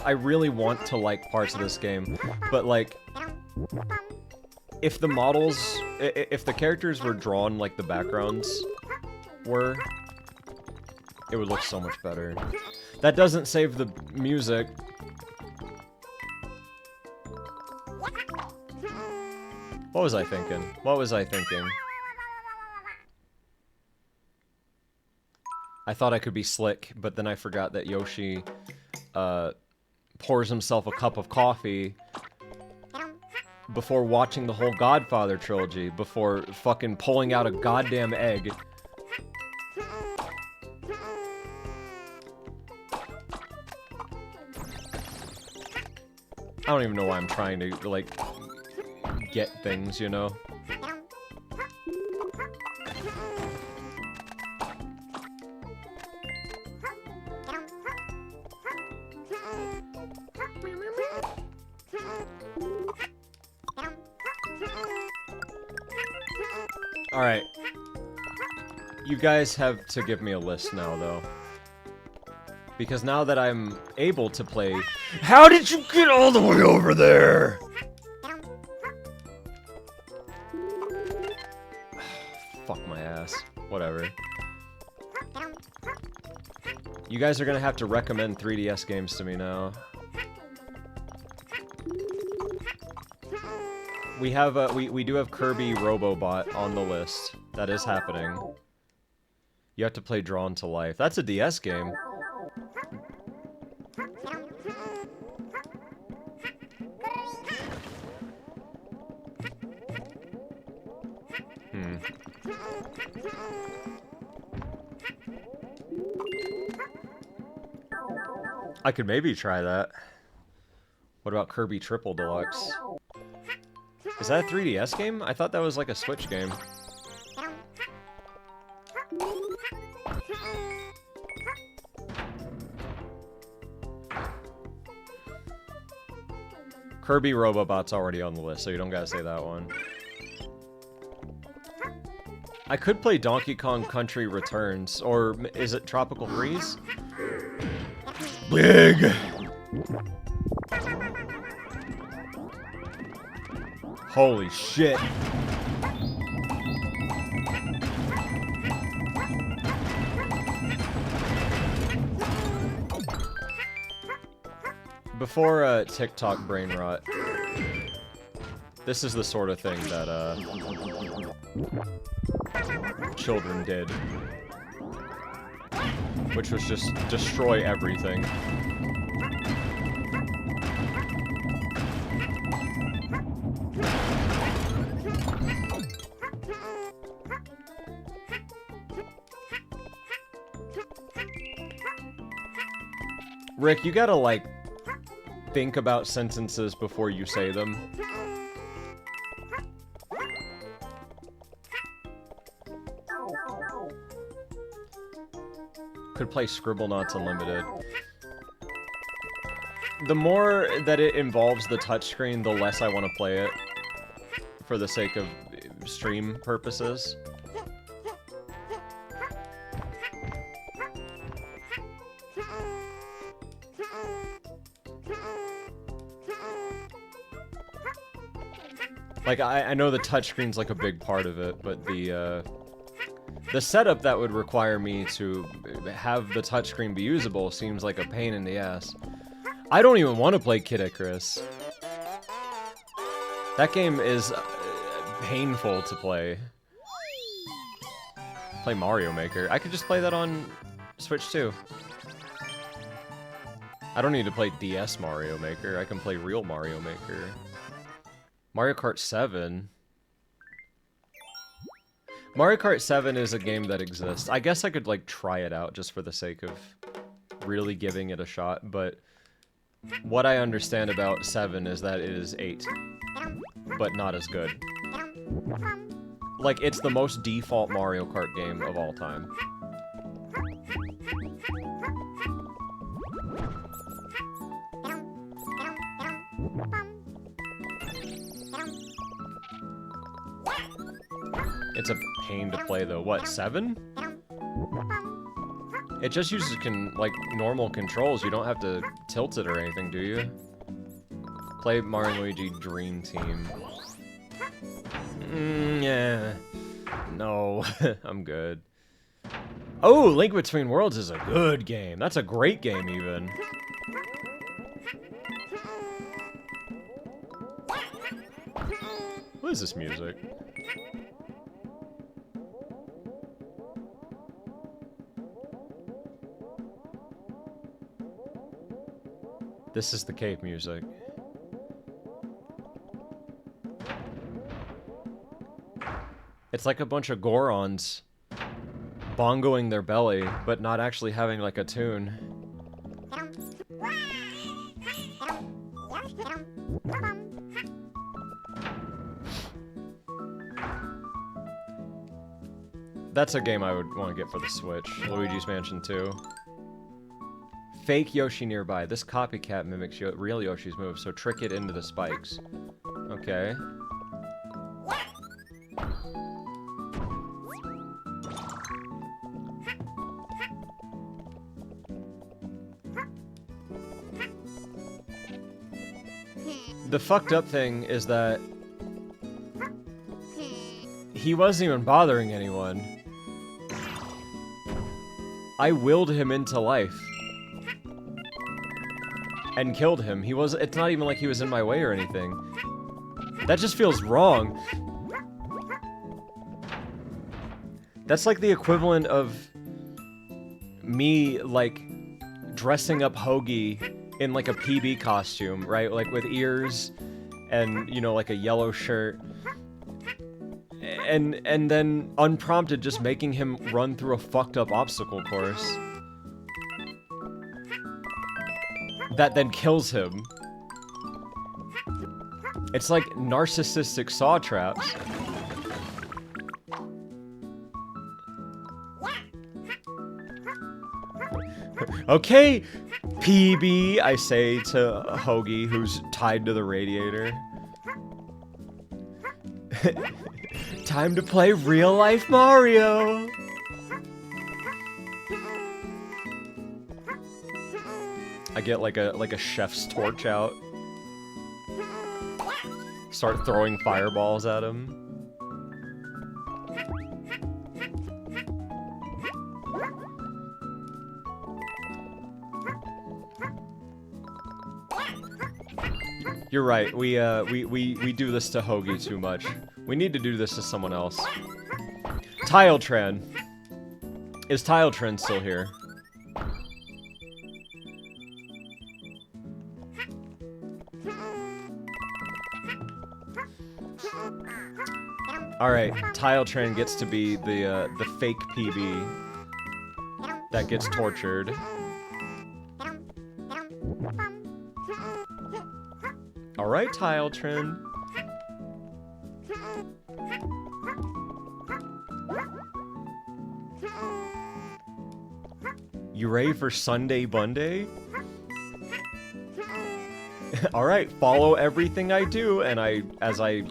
I really want to like parts of this game, but like, if the models, if the characters were drawn like the backgrounds were, it would look so much better. That doesn't save the music. What was I thinking? What was I thinking? I thought I could be slick, but then I forgot that Yoshi, pours himself a cup of coffee before watching the whole Godfather trilogy, before fucking pulling out a goddamn egg. I don't even know why I'm trying to, like, get things, you know? Alright. You guys have to give me a list now, though. Because now that I'm able to play... How did you get all the way over there? Fuck my ass. Whatever. You guys are gonna have to recommend 3DS games to me now. We have we do have Kirby Robobot on the list. That is happening. You have to play Drawn to Life. That's a DS game. I could maybe try that. What about Kirby Triple Deluxe? Is that a 3DS game? I thought that was like a Switch game. Kirby Robobot's already on the list, so you don't gotta say that one. I could play Donkey Kong Country Returns, or is it Tropical Freeze? Big! Holy shit. Before TikTok brain rot, this is the sort of thing that children did, which was just destroy everything. Rick, you gotta, like, think about sentences before you say them. Could play Scribblenauts Unlimited. The more that it involves the touchscreen, the less I want to play it. For the sake of stream purposes. Like, I know the touchscreen's like a big part of it, but the setup that would require me to have the touchscreen be usable seems like a pain in the ass. I don't even want to play Kid Icarus. That game is painful to play. Play Mario Maker. I could just play that on Switch too. I don't need to play DS Mario Maker. I can play real Mario Maker. Mario Kart 7. Mario Kart 7 is a game that exists. I guess I could, like, try it out just for the sake of really giving it a shot, but what I understand about 7 is that it is 8, but not as good. Like, it's the most default Mario Kart game of all time. It's a pain to play though. What, 7? It just uses like normal controls. You don't have to tilt it or anything, do you? Play Mario and Luigi Dream Team. Yeah. No, I'm good. Oh, Link Between Worlds is a good game. That's a great game, even. What is this music? This is the cave music. It's like a bunch of Gorons bongoing their belly, but not actually having like a tune. That's a game I would want to get for the Switch. Luigi's Mansion 2. Fake Yoshi nearby. This copycat mimics real Yoshi's moves, so trick it into the spikes. Okay. The fucked up thing is that he wasn't even bothering anyone. I willed him into life. And killed him. It's not even like he was in my way or anything. That just feels wrong. That's like the equivalent of me, like, dressing up Hoagie in, like, a PB costume, right? Like, with ears and, you know, like a yellow shirt. And then, unprompted, just making him run through a fucked up obstacle course. That then kills him. It's like narcissistic saw traps. Okay, PB, I say to Hoagie, who's tied to the radiator. Time to play real-life Mario! I get like a chef's torch out. Start throwing fireballs at him. You're right. We do this to Hoagie too much. We need to do this to someone else. Tiletran. Is Tiletran still here? Alright, Tiletran gets to be the fake PB that gets tortured. Alright, Tiletran. You ready for Sunday Bunday? Alright, follow everything I do, and as I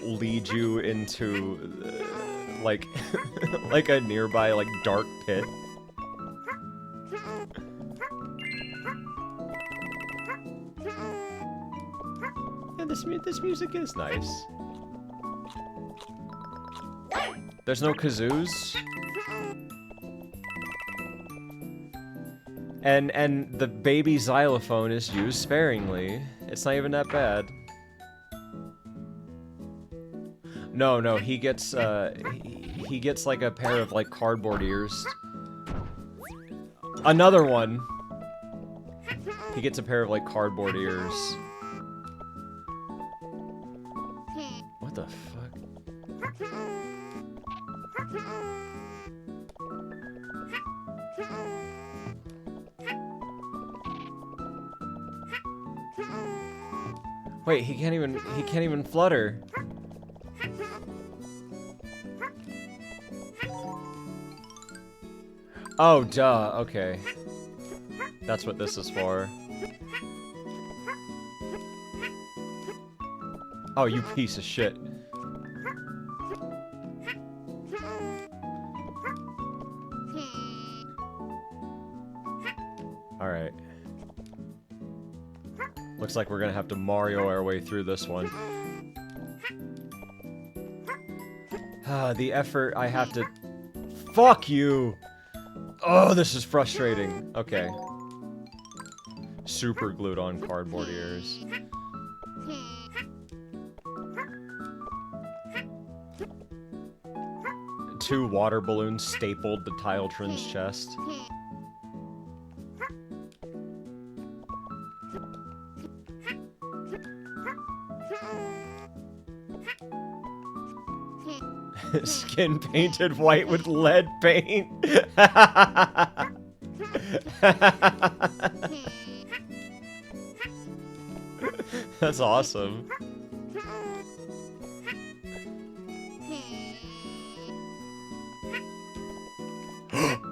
lead you into, like, like a nearby, like, dark pit. Yeah, this music is nice. There's no kazoos. And the baby xylophone is used sparingly. It's not even that bad. No, he gets like a pair of like cardboard ears. Another one. He gets a pair of like cardboard ears. What the fuck? Wait, he can't even flutter. Oh, duh, okay. That's what this is for. Oh, you piece of shit. Alright. Looks like we're gonna have to Mario our way through this one. The effort I have to... Fuck you! Oh, this is frustrating. Okay. Super glued on cardboard ears. Two water balloons stapled to Tiletrin's chest. Skin painted white with lead paint. That's awesome.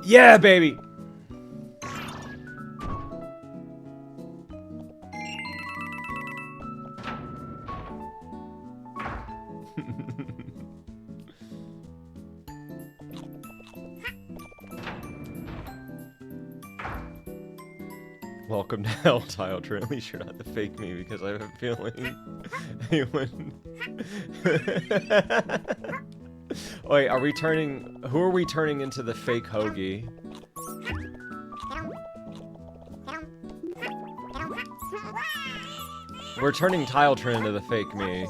Yeah, baby! Welcome to hell, Tiletrin. At least you're not the fake me, because I have a feeling you wouldn't. Wait, are we turning... Who are we turning into the fake Hoagie? We're turning Tiletrin into the fake me.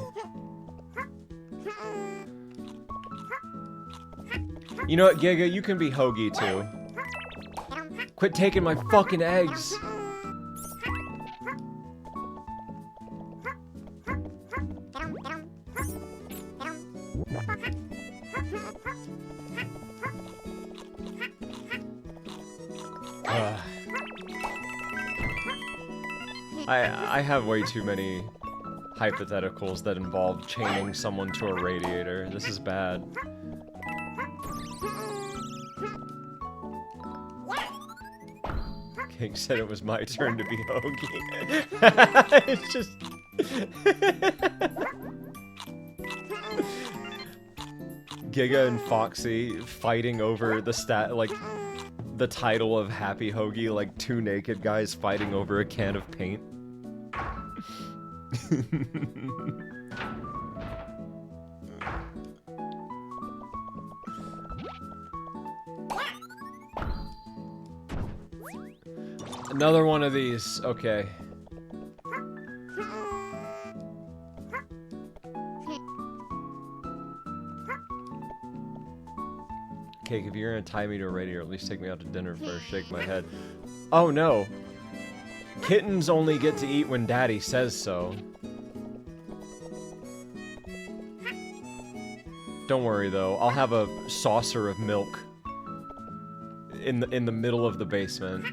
You know what, Giga? You can be Hoagie, too. Quit taking my fucking eggs! I have way too many hypotheticals that involve chaining someone to a radiator. This is bad. King said it was my turn to be Hoagie. It's just... Giga and Foxy fighting over the like, the title of Happy Hoagie, like two naked guys fighting over a can of paint. Another one of these, okay. Cake, if you're gonna tie me to a radiator, at least take me out to dinner first. Shake my head. Oh no! Kittens only get to eat when Daddy says so. Don't worry though, I'll have a saucer of milk in the middle of the basement.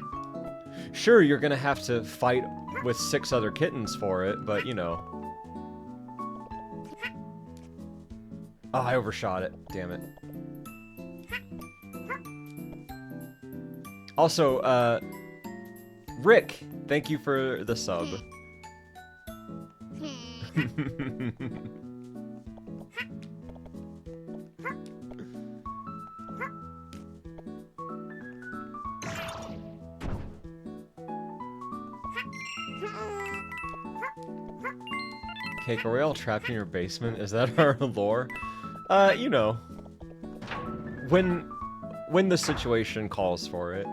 Sure, you're gonna have to fight with 6 other kittens for it, but you know. Oh, I overshot it. Damn it. Also, Rick, thank you for the sub. Cake, are we all trapped in your basement? Is that our lore? You know. When the situation calls for it.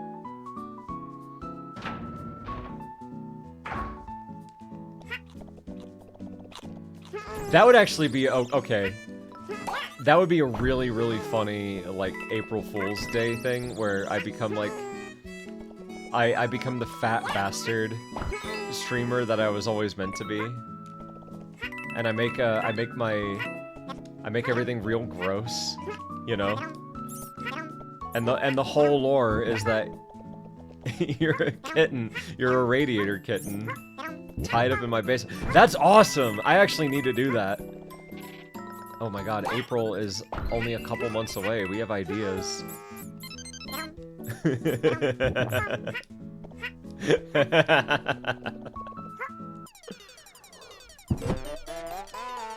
That would actually be, okay. That would be a really, really funny, like, April Fool's Day thing, where I become, like... I become the fat bastard streamer that I was always meant to be. And I make everything real gross, you know? And the whole lore is that you're a kitten, you're a radiator kitten, tied up in my basement. That's awesome! I actually need to do that. Oh my god, April is only a couple months away. We have ideas.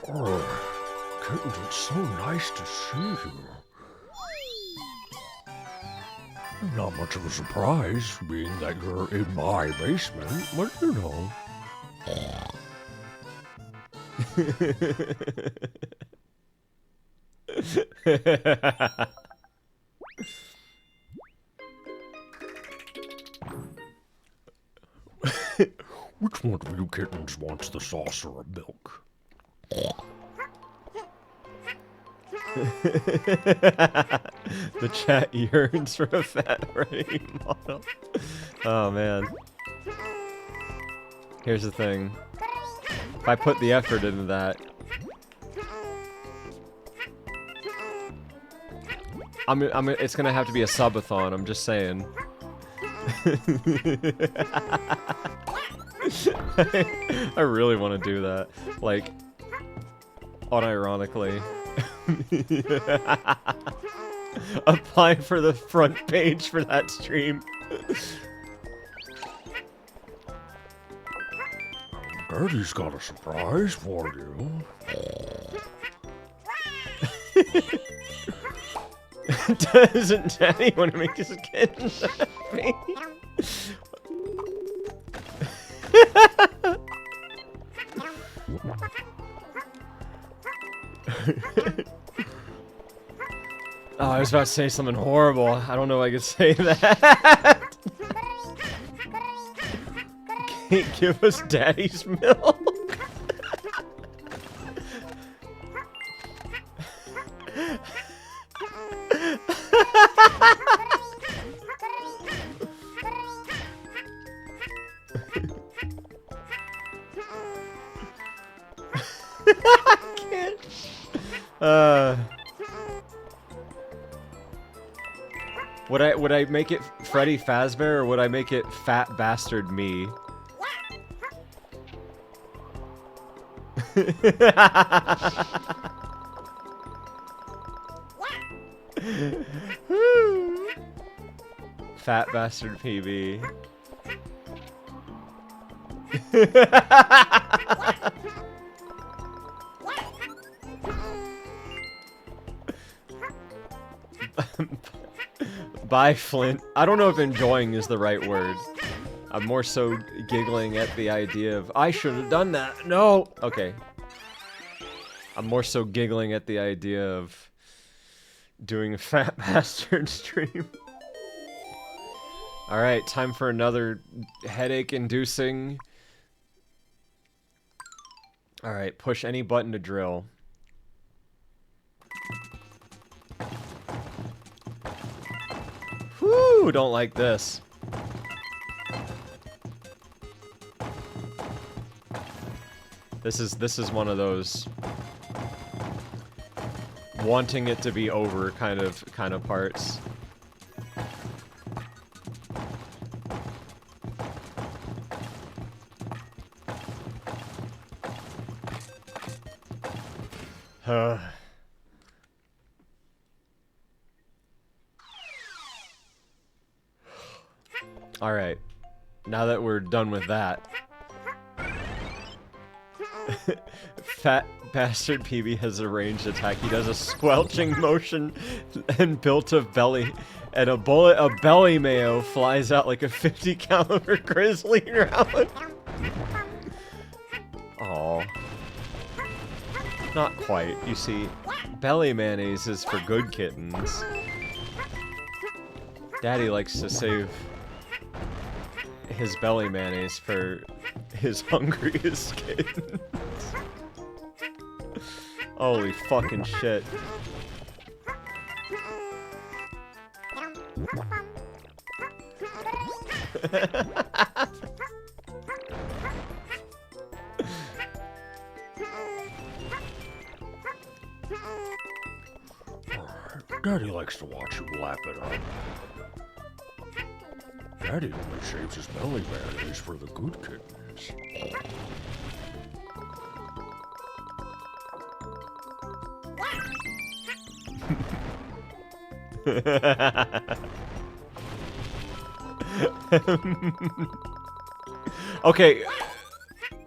Oh, Kitten, it's so nice to see you. Not much of a surprise, being that you're in my basement, but you know. Which one of you kittens wants the saucer of milk? The chat yearns for a fat Freddy model. Oh man. Here's the thing. If I put the effort into that, it's gonna have to be a subathon, I'm just saying. I really want to do that. Like, unironically. Apply for the front page for that stream. Daddy's got a surprise for you. Doesn't Daddy want to make his kittens happy? Oh, I was about to say something horrible. I don't know if I could say that. Can't give us Daddy's milk. Would I make it Freddy Fazbear, or would I make it Fat Bastard Me? Fat Bastard PB. Bye, Flint. I don't know if enjoying is the right word. I'm more so giggling at the idea of, I should have done that. No! Okay. I'm more so giggling at the idea of doing a Fat Bastard stream. Alright, time for another headache-inducing... Alright, push any button to drill. Whoo! Don't like this. This is one of those wanting it to be over kind of parts. Alright, now that we're done with that. Fat Bastard PB has a ranged attack. He does a squelching motion and built of belly, and a bullet of belly mayo flies out like a 50 caliber grizzly round. Aw. Not quite. You see, belly mayonnaise is for good kittens. Daddy likes to save his belly mayonnaise for his hungriest kittens. Holy fucking shit. Daddy likes to watch you lap it up. Daddy only saves his belly mayonnaise for the good kittens. Okay,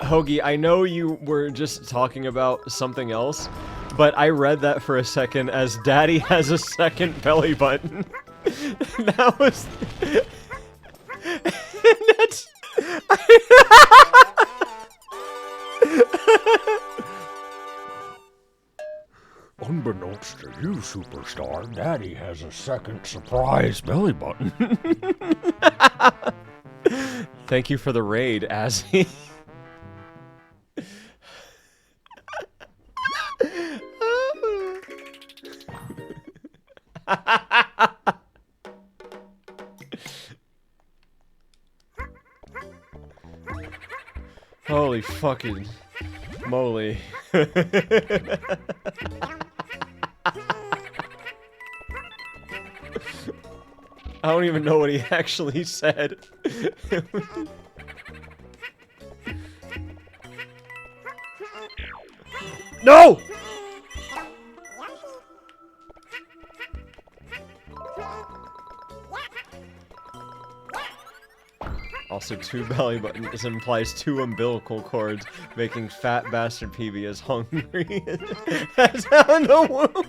Hoagie, I know you were just talking about something else, but I read that for a second as Daddy has a second belly button. That was... That's... Unbeknownst to you, superstar, Daddy has a second surprise belly button. Thank you for the raid, Azzy. Holy fucking moly. I don't even know what he actually said. No! Also, 2 belly buttons implies 2 umbilical cords, making fat bastard PB as hungry as in the womb.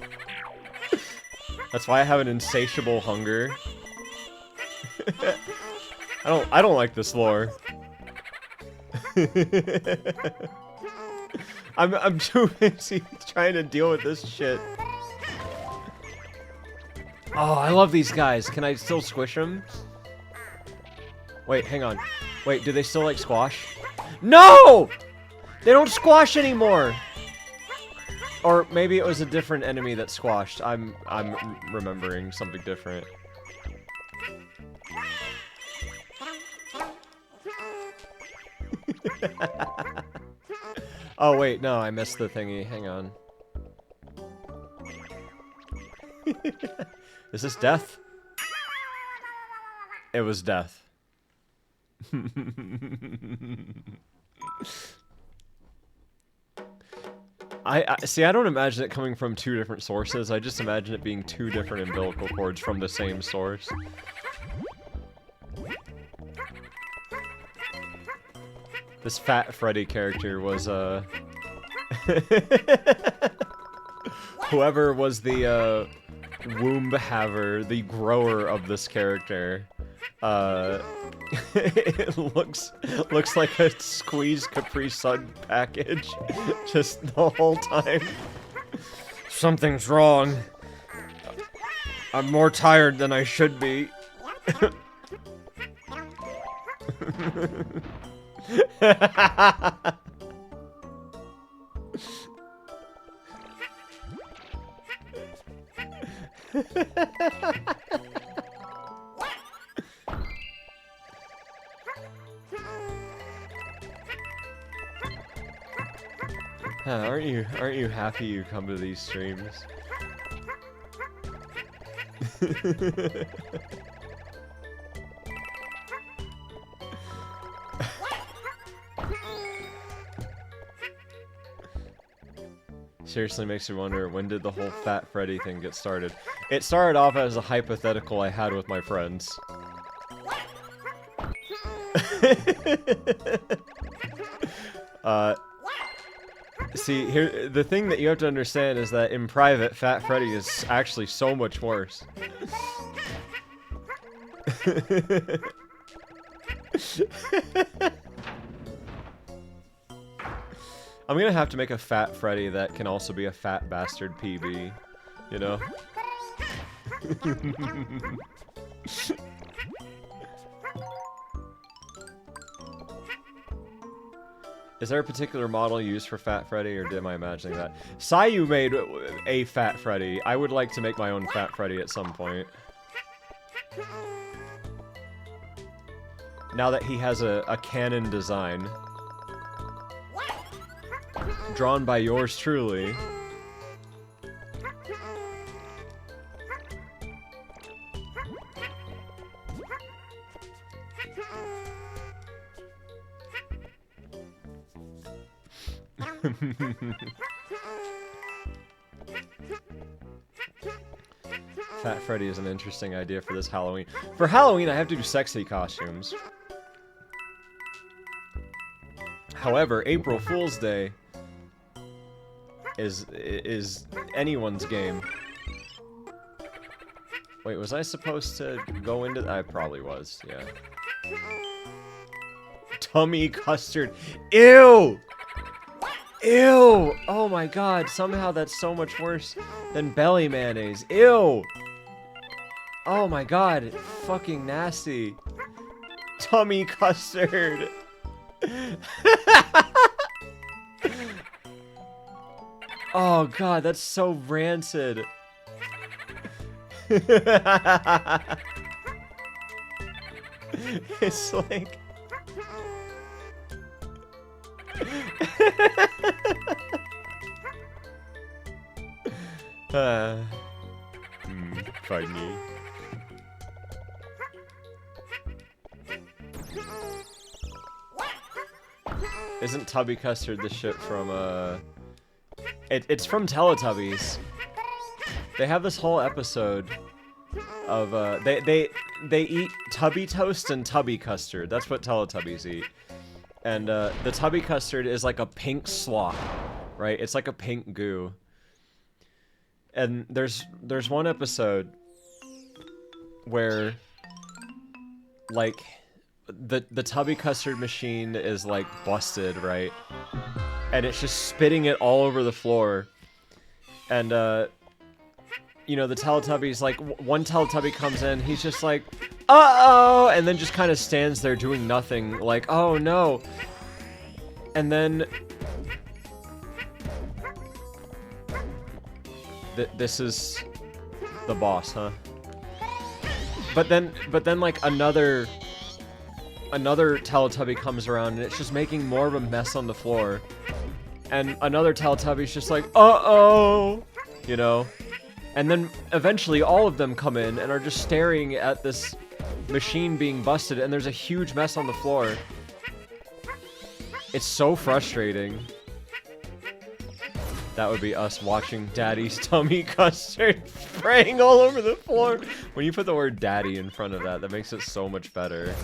That's why I have an insatiable hunger. I don't like this lore. I'm too busy trying to deal with this shit. Oh, I love these guys. Can I still squish them? Wait, hang on. Wait, do they still like squash? No! They don't squash anymore! Or maybe it was a different enemy that squashed. I'm remembering something different. Oh wait, no, I missed the thingy. Hang on. Is this death? It was death. I see, I don't imagine it coming from 2 different sources. I just imagine it being 2 different umbilical cords from the same source. This Fat Freddy character was, whoever was the, womb haver, the grower of this character, it looks like a squeezed Capri Sun package, just the whole time. Something's wrong. I'm more tired than I should be. Aren't you happy you come to these streams? Seriously makes me wonder, when did the whole Fat Freddy thing get started? It started off as a hypothetical I had with my friends. See, here, the thing that you have to understand is that in private, Fat Freddy is actually so much worse. I'm gonna have to make a Fat Freddy that can also be a fat bastard PB, you know? Is there a particular model used for Fat Freddy, or am I imagining that? Sayu made a Fat Freddy. I would like to make my own Fat Freddy at some point. Now that he has a canon design. Drawn by yours truly. Fat Freddy is an interesting idea for this Halloween. For Halloween, I have to do sexy costumes. However, April Fool's Day is anyone's game. Wait, was I supposed to go into... I probably was, yeah. Tummy custard. Ew! Ew! Oh my god, somehow that's so much worse than belly mayonnaise. Ew! Oh my god, fucking nasty. Tummy custard. Oh god, that's so rancid. It's like... funny. Isn't Tubby Custard the shit from, it's from Teletubbies. They have this whole episode of, they eat Tubby Toast and Tubby Custard. That's what Teletubbies eat. And, the Tubby Custard is like a pink slop, right? It's like a pink goo. And there's one episode where, like, the Tubby Custard machine is, like, busted, right? And it's just spitting it all over the floor. And, you know, the Teletubbies, like, one Teletubby comes in, he's just like, uh-oh! And then just kind of stands there doing nothing, like, oh no. And then... this is the boss, huh? But then, like, another Teletubby comes around, and it's just making more of a mess on the floor. And another Teletubby's just like, uh-oh! You know? And then, eventually, all of them come in and are just staring at this machine being busted, and there's a huge mess on the floor. It's so frustrating. That would be us watching Daddy's tummy custard spraying all over the floor. When you put the word daddy in front of that, that makes it so much better.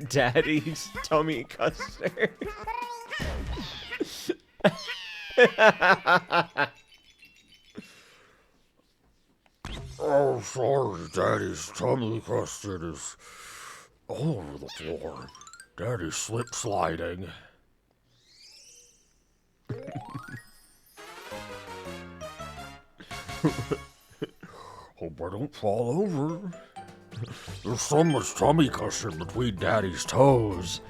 Daddy's tummy custard. Oh, sorry, Daddy's tummy custard is all over the floor. Daddy's slip sliding. Hope I don't fall over. There's so much tummy custard between Daddy's toes.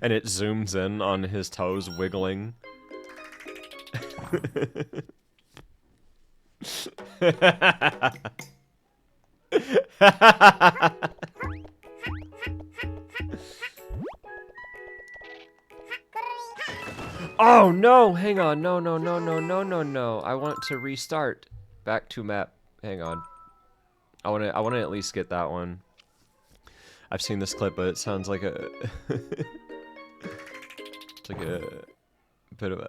And it zooms in on his toes wiggling. Oh no! Hang on. No. I want to restart. Back to map. Hang on. I want to at least get that one. I've seen this clip, but it sounds like a it's like a bit of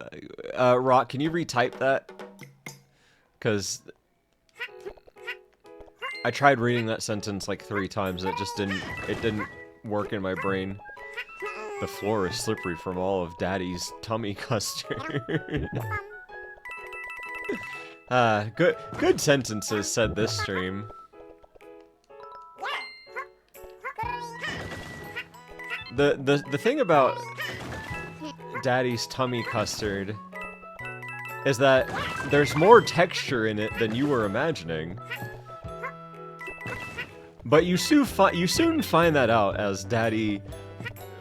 a Rock, can you retype that? Cuz I tried reading that sentence like 3 times and it didn't work in my brain. The floor is slippery from all of Daddy's tummy custard. Good sentences, said this stream. The thing about Daddy's tummy custard is that there's more texture in it than you were imagining. But you soon find that out as Daddy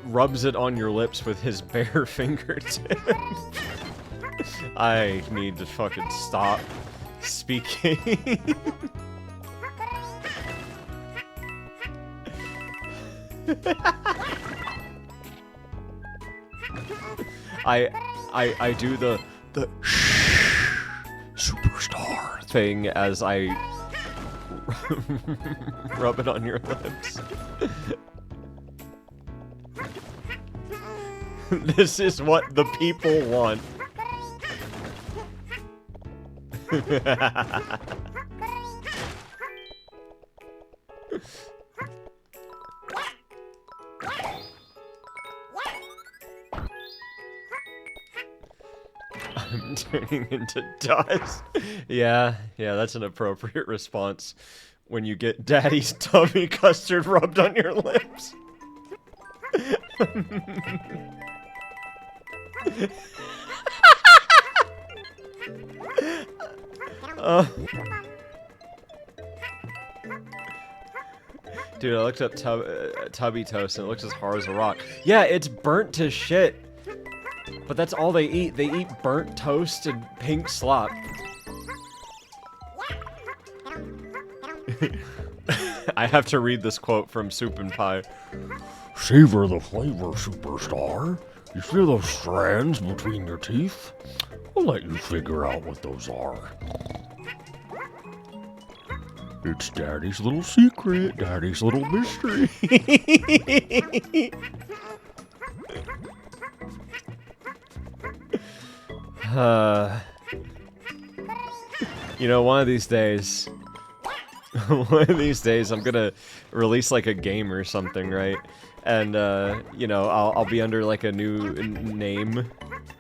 rubs it on your lips with his bare fingertips. I need to fucking stop speaking. I do the superstar thing as I rub it on your lips. This is what the people want. I'm turning into dust. Yeah, that's an appropriate response when you get Daddy's tummy custard rubbed on your lips. Dude, I looked up tubby toast and it looks as hard as a rock. Yeah, it's burnt to shit. But that's all they eat. They eat burnt toast and pink slop. I have to read this quote from Soup and Pie. Savor the flavor, superstar. You see those strands between your teeth? I'll let you figure out what those are. It's Daddy's little secret, Daddy's little mystery. You know, one of these days, I'm gonna release like a game or something, right? And you know, I'll be under like a new name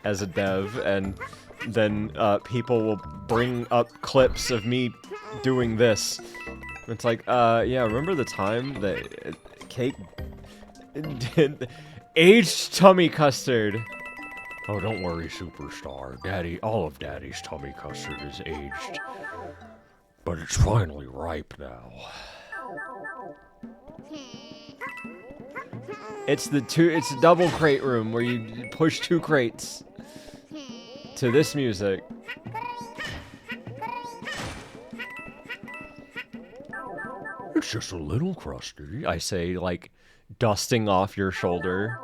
as a dev, and then people will bring up clips of me doing this. It's like, yeah, remember the time that Cake did aged tummy custard? Oh, don't worry, superstar. All of Daddy's tummy custard is aged. But it's finally ripe now. It's a double crate room where you push 2 crates to this music. It's just a little crusty. I say, like, dusting off your shoulder.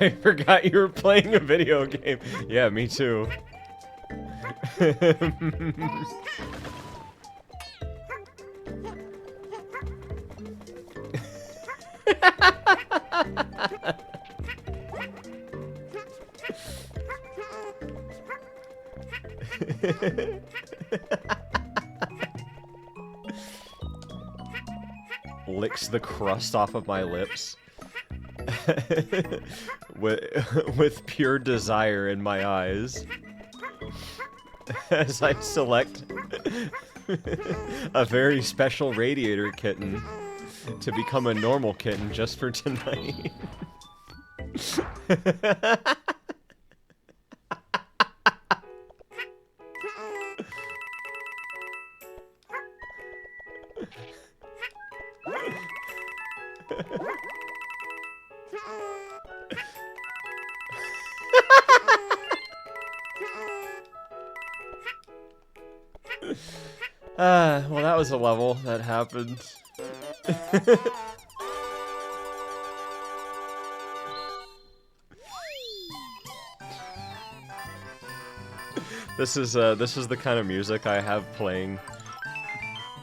I forgot you were playing a video game. Yeah, me too. Licks the crust off of my lips. with pure desire in my eyes. As I select a very special radiator kitten to become a normal kitten just for tonight. Well, that was a level that happened. This is the kind of music I have playing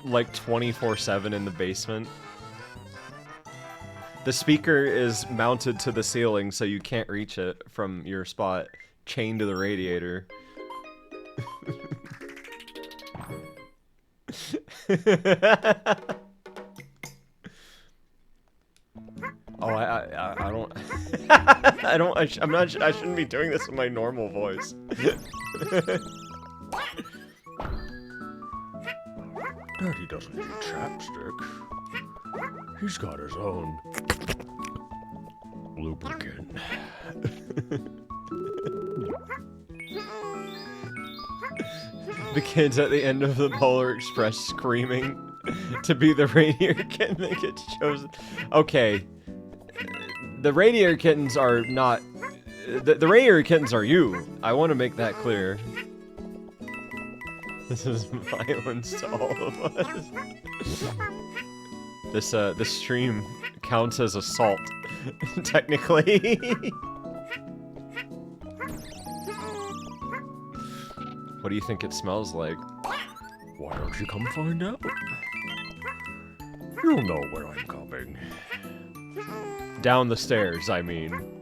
like 24/7 in the basement. The speaker is mounted to the ceiling so you can't reach it from your spot, chained to the radiator. Oh, I don't, I shouldn't be doing this in my normal voice. Daddy doesn't need chapstick. He's got his own lubricant. The kids at the end of the Polar Express screaming to be the reindeer kitten that gets chosen. Okay. The reindeer kittens are not... The reindeer kittens are you. I want to make that clear. This is violence to all of us. This stream counts as assault, technically. What do you think it smells like? Why don't you come find out? You'll know when I'm coming. Down the stairs, I mean.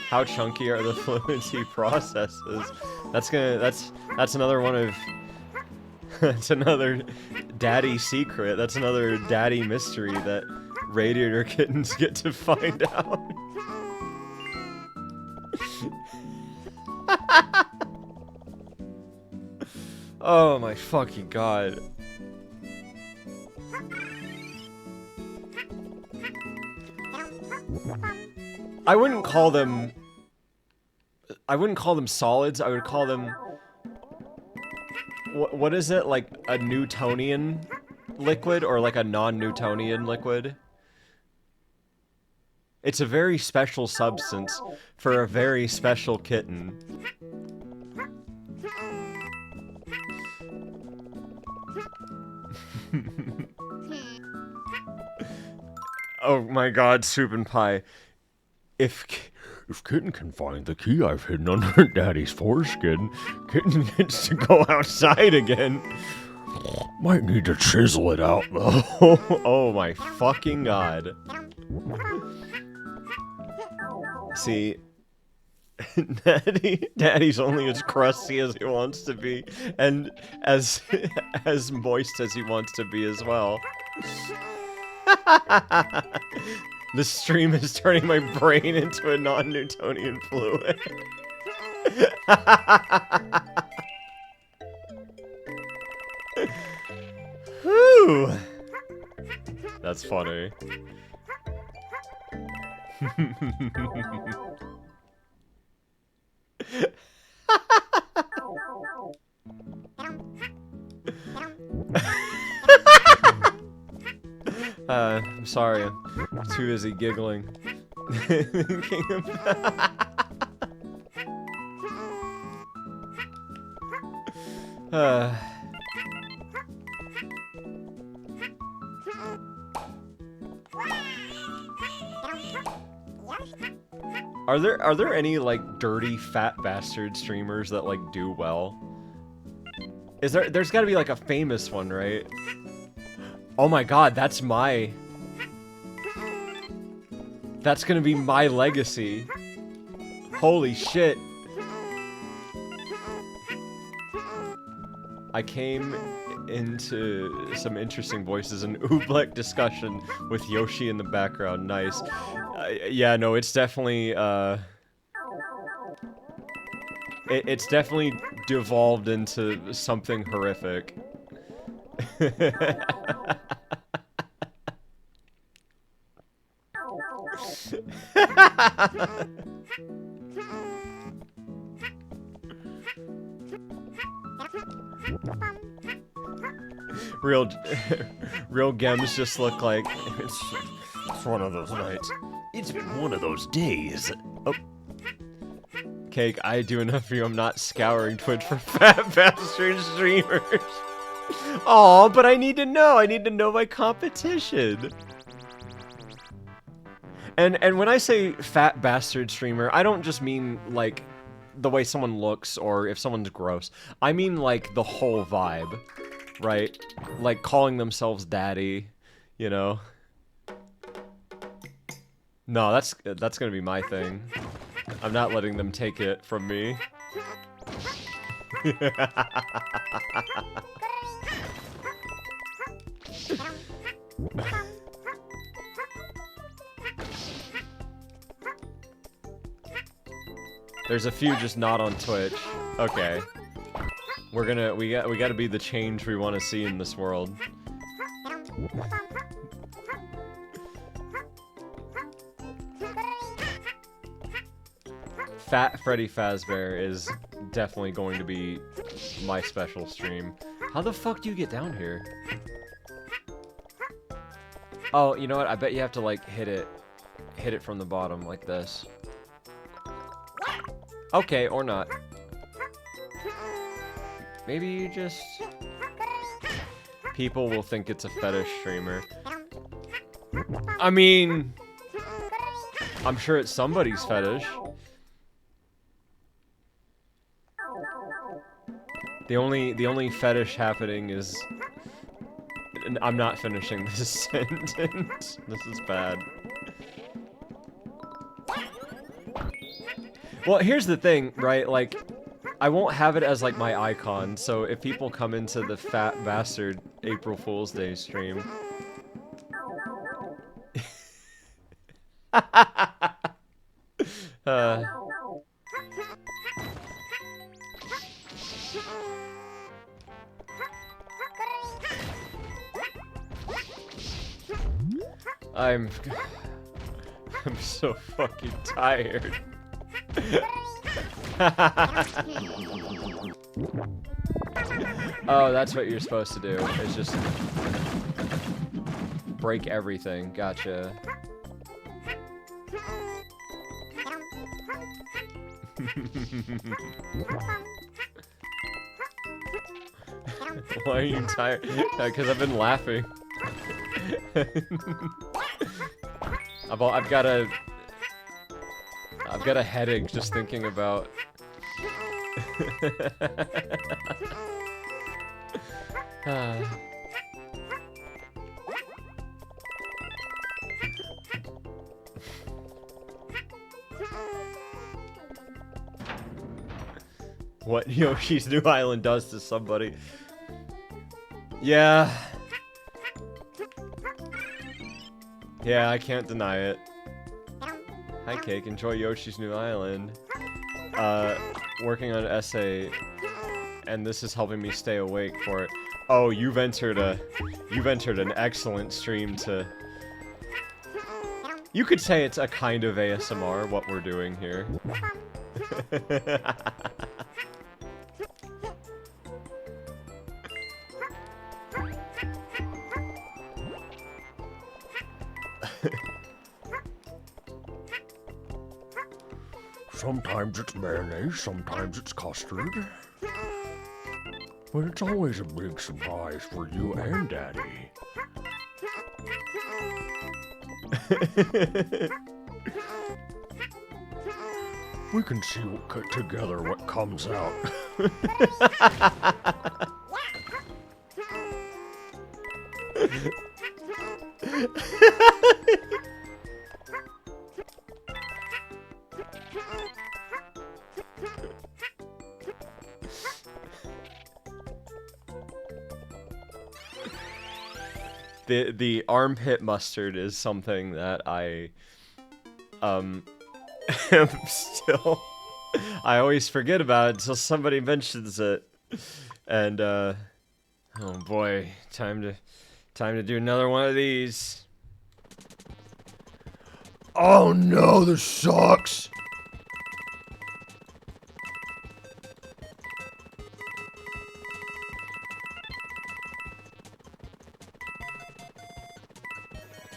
How chunky are the fluency processes? That's another one of that's another daddy secret. That's another daddy mystery that radiator kittens get to find out. Oh my fucking god. I wouldn't call them solids. I would call them, what is it, like a Newtonian liquid or like a non-Newtonian liquid? It's a very special substance for a very special kitten. Oh my god, soup and pie. If Kitten can find the key I've hidden under Daddy's foreskin, Kitten gets to go outside again. Might need to chisel it out, though. Oh my fucking god. See, Daddy's only as crusty as he wants to be, and as moist as he wants to be as well. This stream is turning my brain into a non-Newtonian fluid. Whew. That's funny. I'm sorry, I'm too busy giggling. Are there any like dirty fat bastard streamers that like do well? There's got to be like a famous one, right? Oh my god, that's gonna be my legacy. Holy shit. I came into some interesting voices and oobleck discussion with Yoshi in the background. Nice. Yeah, no, it's definitely, it's definitely devolved into something horrific. Real gems just look like it's one of those nights. It's been one of those days. Oh. Cake, I do enough for you. I'm not scouring Twitch for fat bastard streamers. Aw, but I need to know. I need to know my competition. And when I say fat bastard streamer, I don't just mean like the way someone looks or if someone's gross. I mean like the whole vibe, right? Like calling themselves daddy, you know? No, that's gonna be my thing. I'm not letting them take it from me. There's a few just not on Twitch. Okay. We gotta be the change we want to see in this world. Fat Freddy Fazbear is definitely going to be my special stream. How the fuck do you get down here? Oh, you know what? I bet you have to like hit it from the bottom like this. Okay, or not. Maybe you just... People will think it's a fetish streamer. I mean, I'm sure it's somebody's fetish. The only fetish happening is... I'm not finishing this sentence. This is bad. Well, here's the thing, right? Like, I won't have it as, like, my icon, so if people come into the Fat Bastard April Fool's Day stream... I'm so fucking tired. Oh, that's what you're supposed to do. It's just break everything. Gotcha. Why are you tired? Because I've been laughing. I've got a headache just thinking about. What Yoshi's New Island does to somebody. Yeah. Yeah, I can't deny it. Hi, Cake. Enjoy Yoshi's New Island. Working on an essay, and this is helping me stay awake for it. Oh, you've entered an excellent stream to... You could say it's a kind of ASMR, what we're doing here. Sometimes it's mayonnaise, sometimes it's custard. But it's always a big surprise for you and Daddy. We can see together what comes out. The armpit mustard is something that I am still... I always forget about it until somebody mentions it. And oh boy, time to do another one of these. Oh no, this sucks!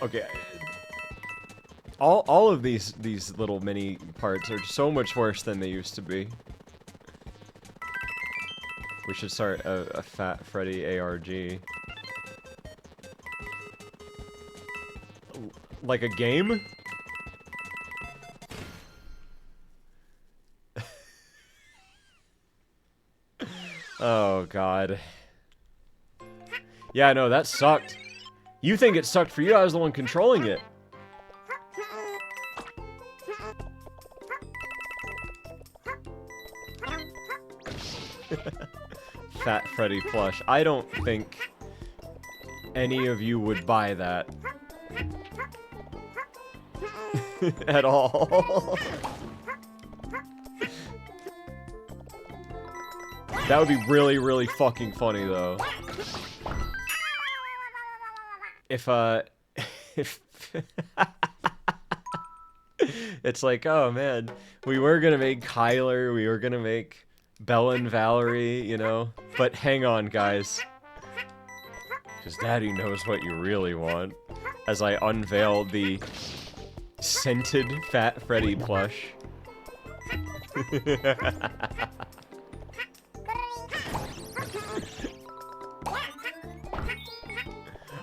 Okay. All of these little mini parts are so much worse than they used to be. We should start a Fat Freddy ARG. Like a game? Oh god. Yeah, no, that sucked. You think it sucked for you, I was the one controlling it. Fat Freddy plush. I don't think any of you would buy that. At all. That would be really, really fucking funny, though. If it's like, oh man, we were gonna make Kyler, we were gonna make Bella and Valerie, you know? But hang on, guys. Because Daddy knows what you really want. As I unveil the scented Fat Freddy plush.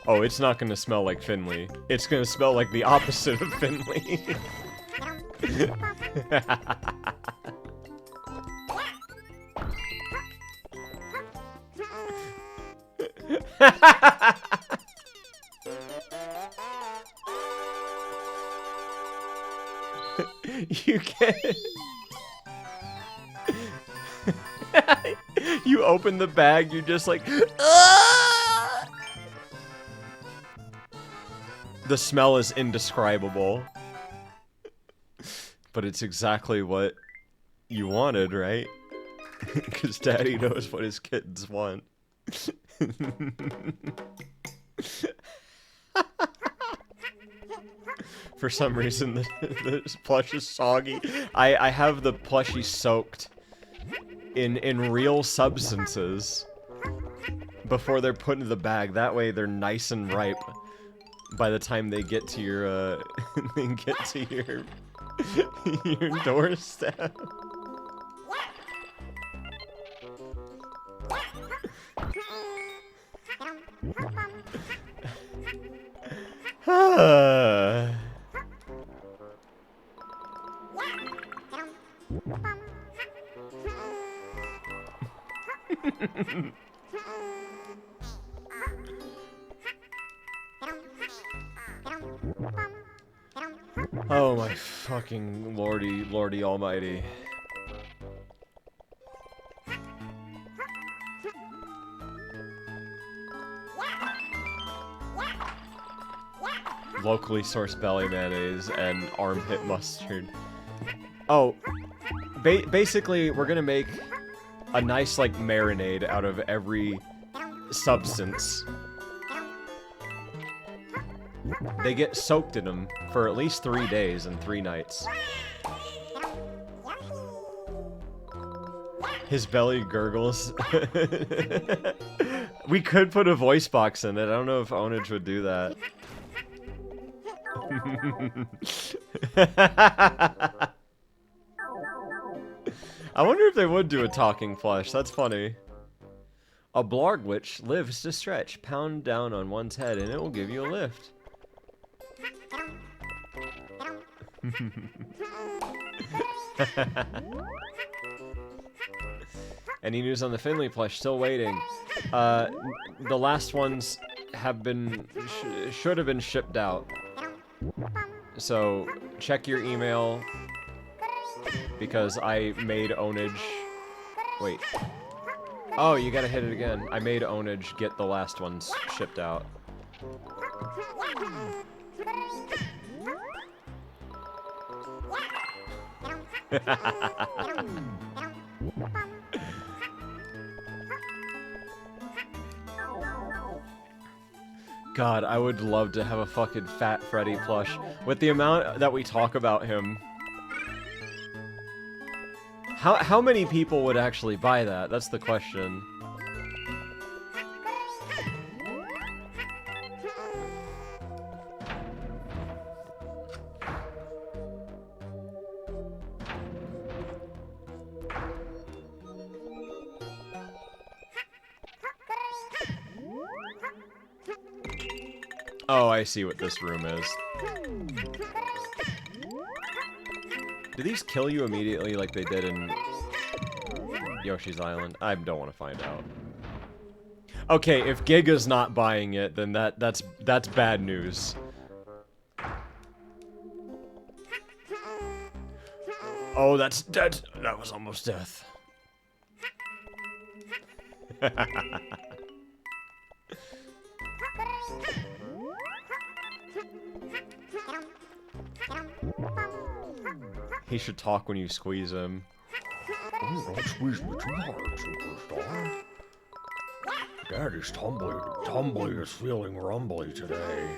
Oh, it's not gonna smell like Finley. It's gonna smell like the opposite of Finley. You can't. You open the bag, you're just like, "Ah!" The smell is indescribable. But it's exactly what you wanted, right? Because Daddy knows what his kittens want. For some reason, the plush is soggy. I have the plushie soaked in real substances before they're put into the bag. That way, they're nice and ripe by the time they get to your they get to your doorstep. Oh my fucking lordy almighty. Locally sourced belly mayonnaise and armpit mustard. Oh, basically we're gonna make a nice like marinade out of every substance. They get soaked in them for at least 3 days and 3 nights. His belly gurgles. We could put a voice box in it. I don't know if Onage would do that. I wonder if they would do a talking plush. That's funny. A blarg which lives to stretch. Pound down on one's head and it will give you a lift. Any news on the Finley plush? Still waiting. The last ones have been should have been shipped out. So check your email because I made Onage. Wait. Oh, you gotta hit it again. I made Onage get the last ones shipped out. God, I would love to have a fucking Fat Freddy plush. With the amount that we talk about him. How many people would actually buy that? That's the question. Oh, I see what this room is. Do these kill you immediately like they did in Yoshi's Island? I don't want to find out. Okay, if Giga's not buying it, then that's bad news. Oh, that's dead. That was almost death. He should talk when you squeeze him. Oh, don't squeeze me too hard, superstar. Daddy's tumbly is feeling rumbly today.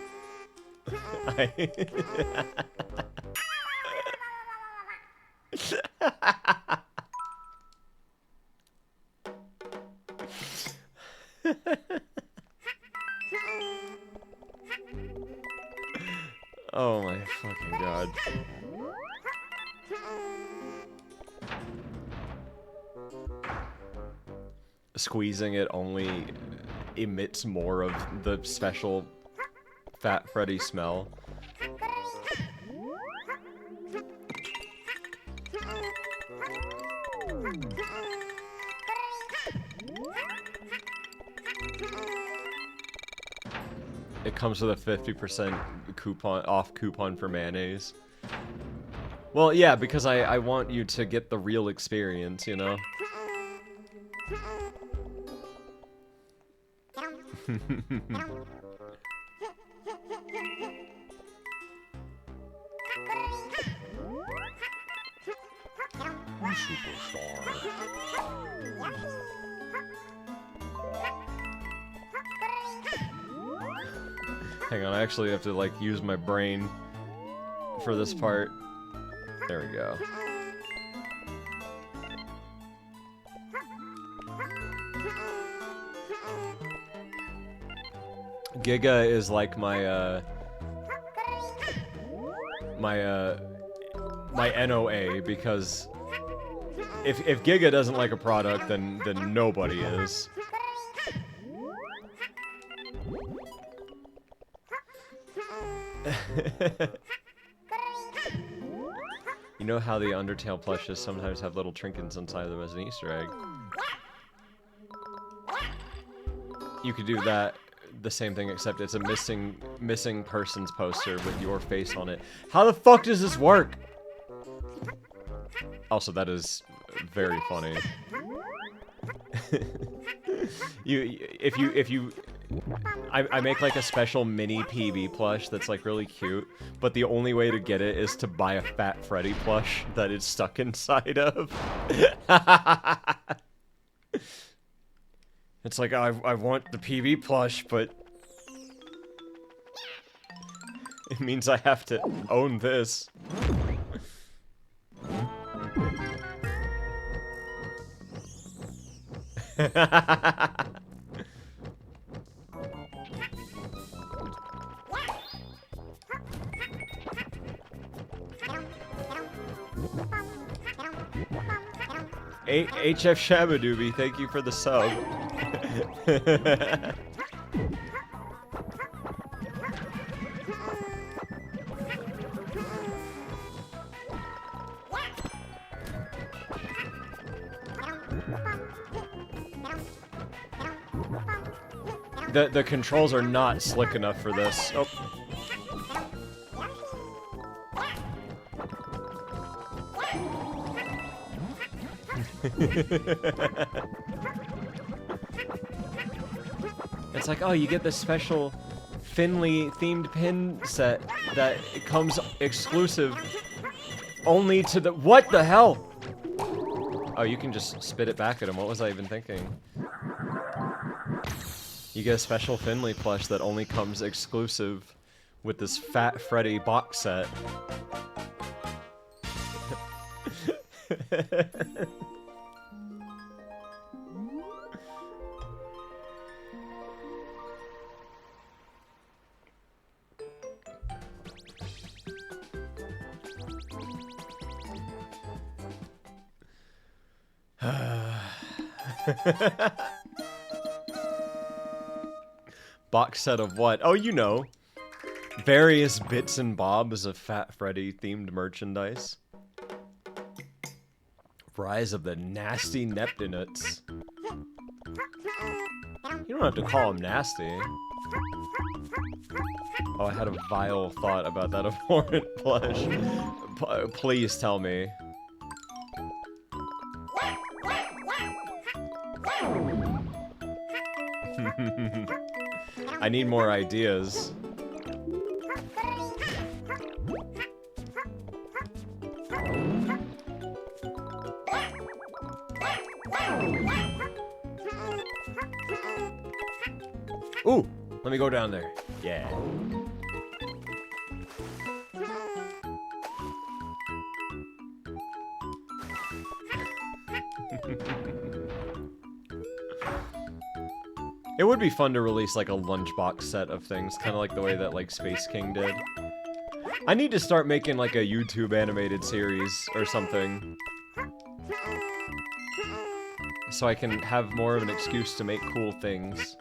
Oh my fucking god. Squeezing it only emits more of the special Fat Freddy smell. It comes with a 50% coupon for mayonnaise. Well, yeah, because I want you to get the real experience, you know? Superstar. Hang on, I actually have to, like, use my brain for this part. There we go. Giga is like my my NOA, because if Giga doesn't like a product, then nobody is. You know how the Undertale plushes sometimes have little trinkets inside of them as an Easter egg? You could do that, the same thing, except it's a missing persons poster with your face on it. How the fuck does this work? Also, that is very funny. I make like a special mini PB plush that's like really cute, but the only way to get it is to buy a Fat Freddy plush that it's stuck inside of. It's like, I want the PB plush, but it means I have to own this. HF Shabadoobie, thank you for the sub. The controls are not slick enough for this. Oh. It's like, oh, you get this special Finley themed pin set that it comes exclusive only to the— what the hell? Oh, you can just spit it back at him. What was I even thinking? You get a special Finley plush that only comes exclusive with this Fat Freddy box set. Box set of what? Oh, you know. Various bits and bobs of Fat Freddy themed merchandise. Rise of the Nasty Neptunuts. You don't have to call them nasty. Oh, I had a vile thought about that abhorrent plush. Please tell me. I need more ideas. Ooh, let me go down there. Yeah. It would be fun to release like a lunchbox set of things, kind of like the way that like Space King did. I need to start making like a YouTube animated series or something, so I can have more of an excuse to make cool things.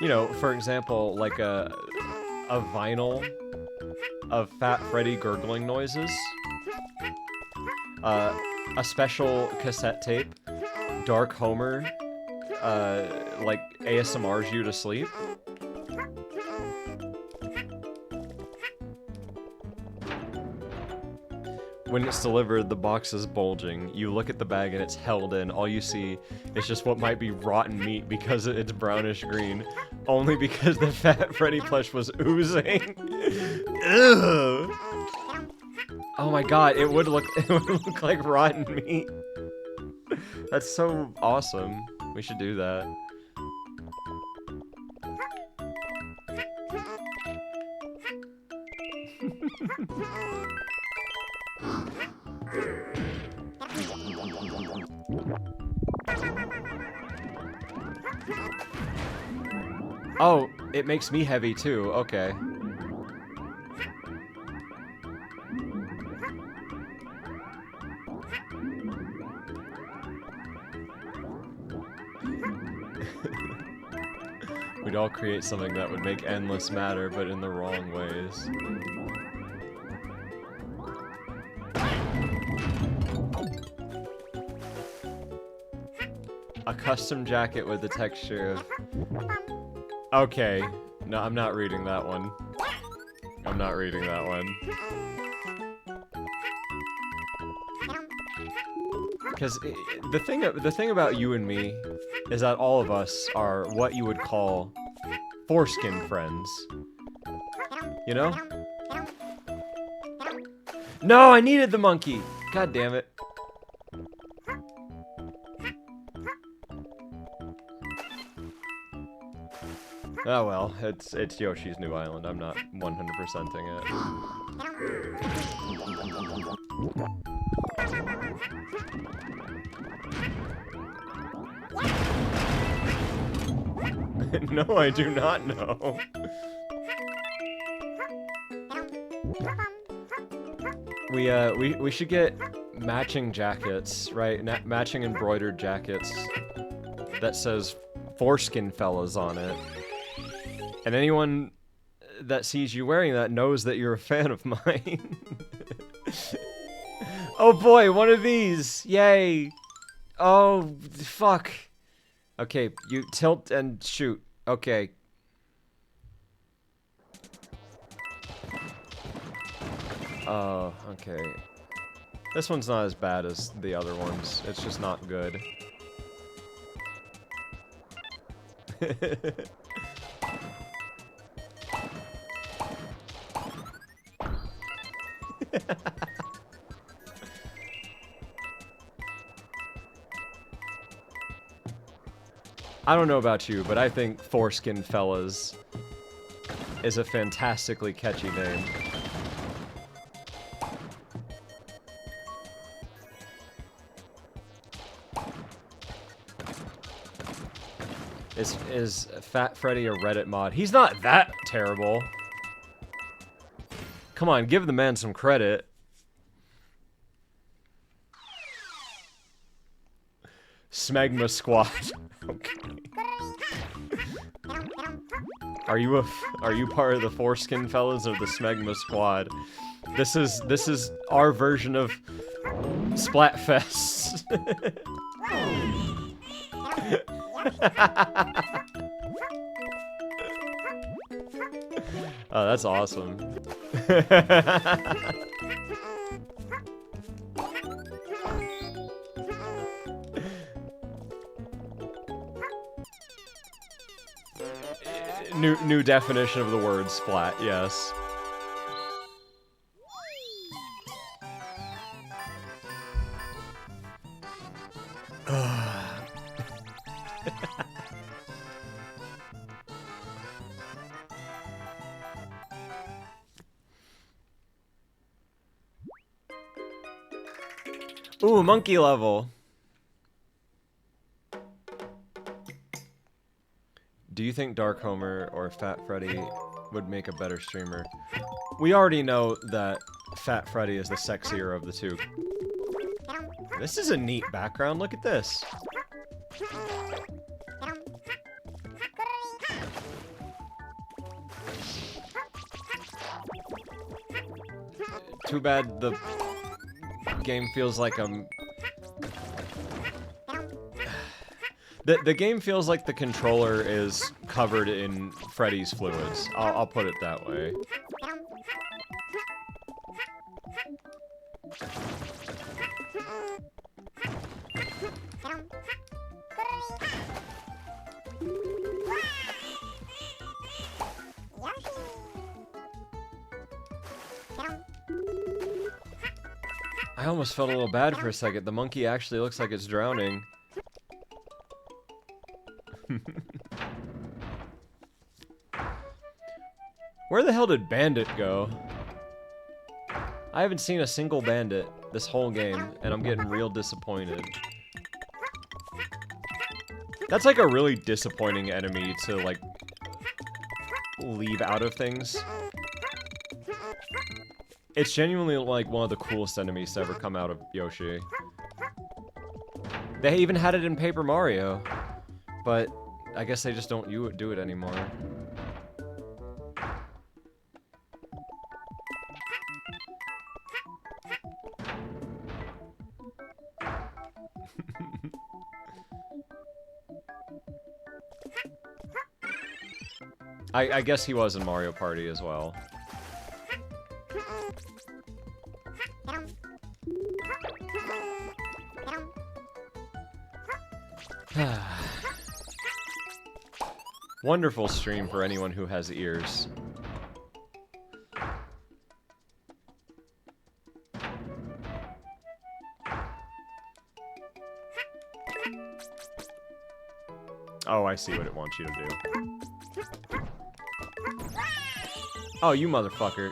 You know, for example, like a vinyl of Fat Freddy gurgling noises, a special cassette tape, Dark Homer, like ASMRs you to sleep. When it's delivered, the box is bulging. You look at the bag and it's held in. All you see is just what might be rotten meat because it's brownish green. Only because the Fat Freddy plush was oozing. Ugh. Oh my god, it would look like rotten meat. That's so awesome. We should do that. Oh, it makes me heavy too. Okay. We'd all create something that would make endless matter, but in the wrong ways. A custom jacket with the texture of... Okay. No, I'm not reading that one. I'm not reading that one. Because the thing about you and me is that all of us are what you would call foreskin friends. You know? No, I needed the monkey! God damn it. Oh well, it's Yoshi's New Island. I'm not 100%ing it. No, I do not know. We should get matching jackets, right? Matching embroidered jackets that says Foreskin Fellas on it. And anyone that sees you wearing that knows that you're a fan of mine. Oh boy, one of these! Yay! Oh, fuck. Okay, you tilt and shoot. Okay. Oh, okay. This one's not as bad as the other ones. It's just not good. I don't know about you, but I think Foreskin Fellas is a fantastically catchy name. Is Fat Freddy a Reddit mod? He's not that terrible. Come on, give the man some credit. Smegma Squad. Okay. Are you part of the Foreskin Fellas or the Smegma Squad? This is our version of Splatfest. Oh, that's awesome. New definition of the word splat, yes. Ooh, monkey level. Do you think Dark Homer or Fat Freddy would make a better streamer? We already know that Fat Freddy is the sexier of the two. This is a neat background, look at this. too bad the game feels like I'm... The game feels like the controller is covered in Freddy's fluids. I'll put it that way. I almost felt a little bad for a second. The monkey actually looks like it's drowning. Where the hell did Bandit go? I haven't seen a single bandit this whole game, and I'm getting real disappointed. That's like a really disappointing enemy to, like, leave out of things. It's genuinely, like, one of the coolest enemies to ever come out of Yoshi. They even had it in Paper Mario, but I guess they just don't do it anymore. I guess he was in Mario Party as well. Wonderful stream for anyone who has ears. Oh, I see what it wants you to do. Oh, you motherfucker.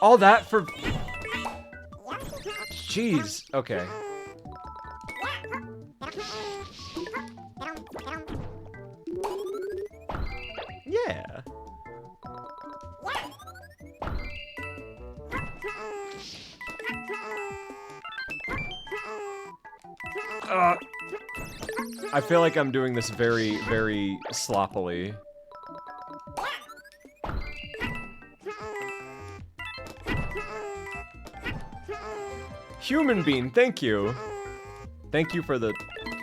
All that for... Jeez. Okay. Yeah. I feel like I'm doing this very, very sloppily. Human Bean, thank you. Thank you for the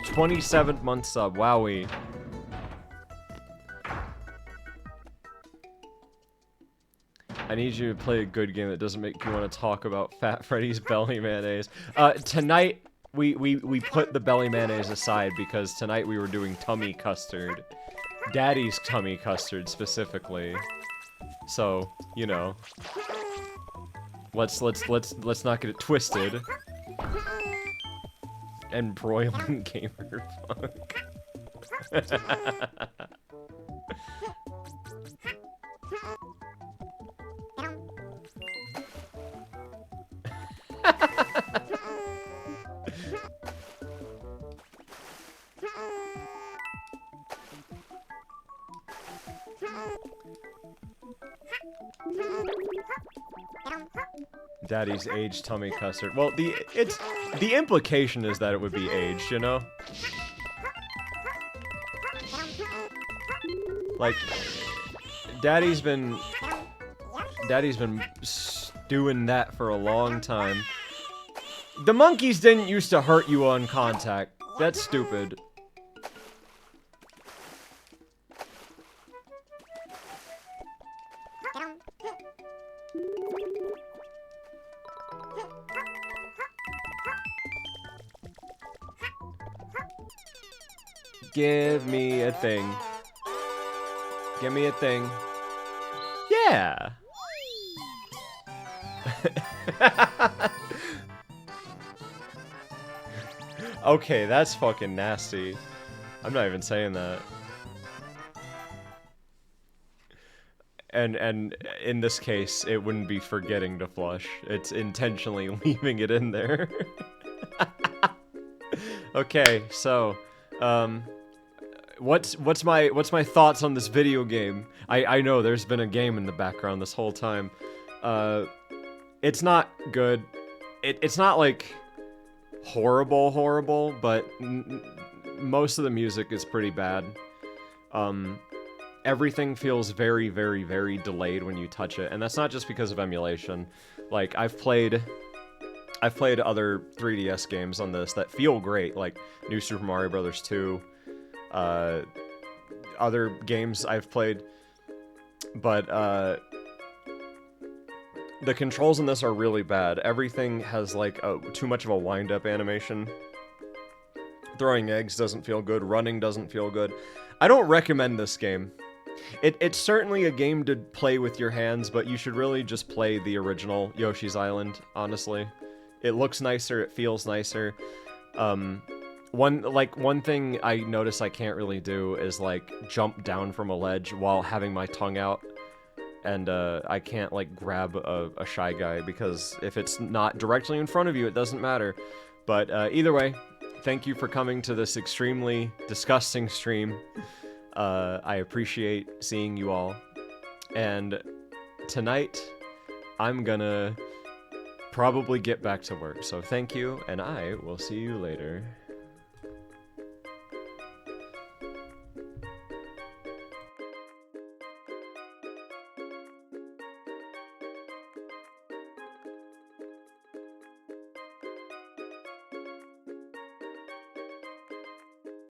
27th month sub. Wowie. I need you to play a good game that doesn't make you want to talk about Fat Freddy's belly mayonnaise. Tonight, we put the belly mayonnaise aside because tonight we were doing tummy custard. Daddy's tummy custard, specifically. So, you know. Let's not get it twisted. And broiling gamer funk. Daddy's aged tummy custard. Well, the implication is that it would be aged, you know? Like, Daddy's been stewing that for a long time. The monkeys didn't used to hurt you on contact. That's stupid. Give me a thing. Give me a thing. Yeah. Okay, that's fucking nasty. I'm not even saying that. And in this case, it wouldn't be forgetting to flush. It's intentionally leaving it in there. Okay, so what's my thoughts on this video game? I know there's been a game in the background this whole time. It's not good. It's not like horrible, but most of the music is pretty bad. everything feels very, very, very delayed when you touch it, and that's not just because of emulation. Like, I've played other 3DS games on this that feel great, like New Super Mario Bros. 2, other games I've played, but the controls in this are really bad. Everything has like too much of a wind-up animation. Throwing eggs doesn't feel good. Running doesn't feel good. I don't recommend this game. It's certainly a game to play with your hands, but you should really just play the original Yoshi's Island, honestly. It looks nicer, it feels nicer. One thing I notice I can't really do is like jump down from a ledge while having my tongue out. And I can't like grab a Shy Guy, because if it's not directly in front of you, it doesn't matter. But either way, thank you for coming to this extremely disgusting stream. I appreciate seeing you all. And tonight, I'm gonna probably get back to work. So thank you, and I will see you later.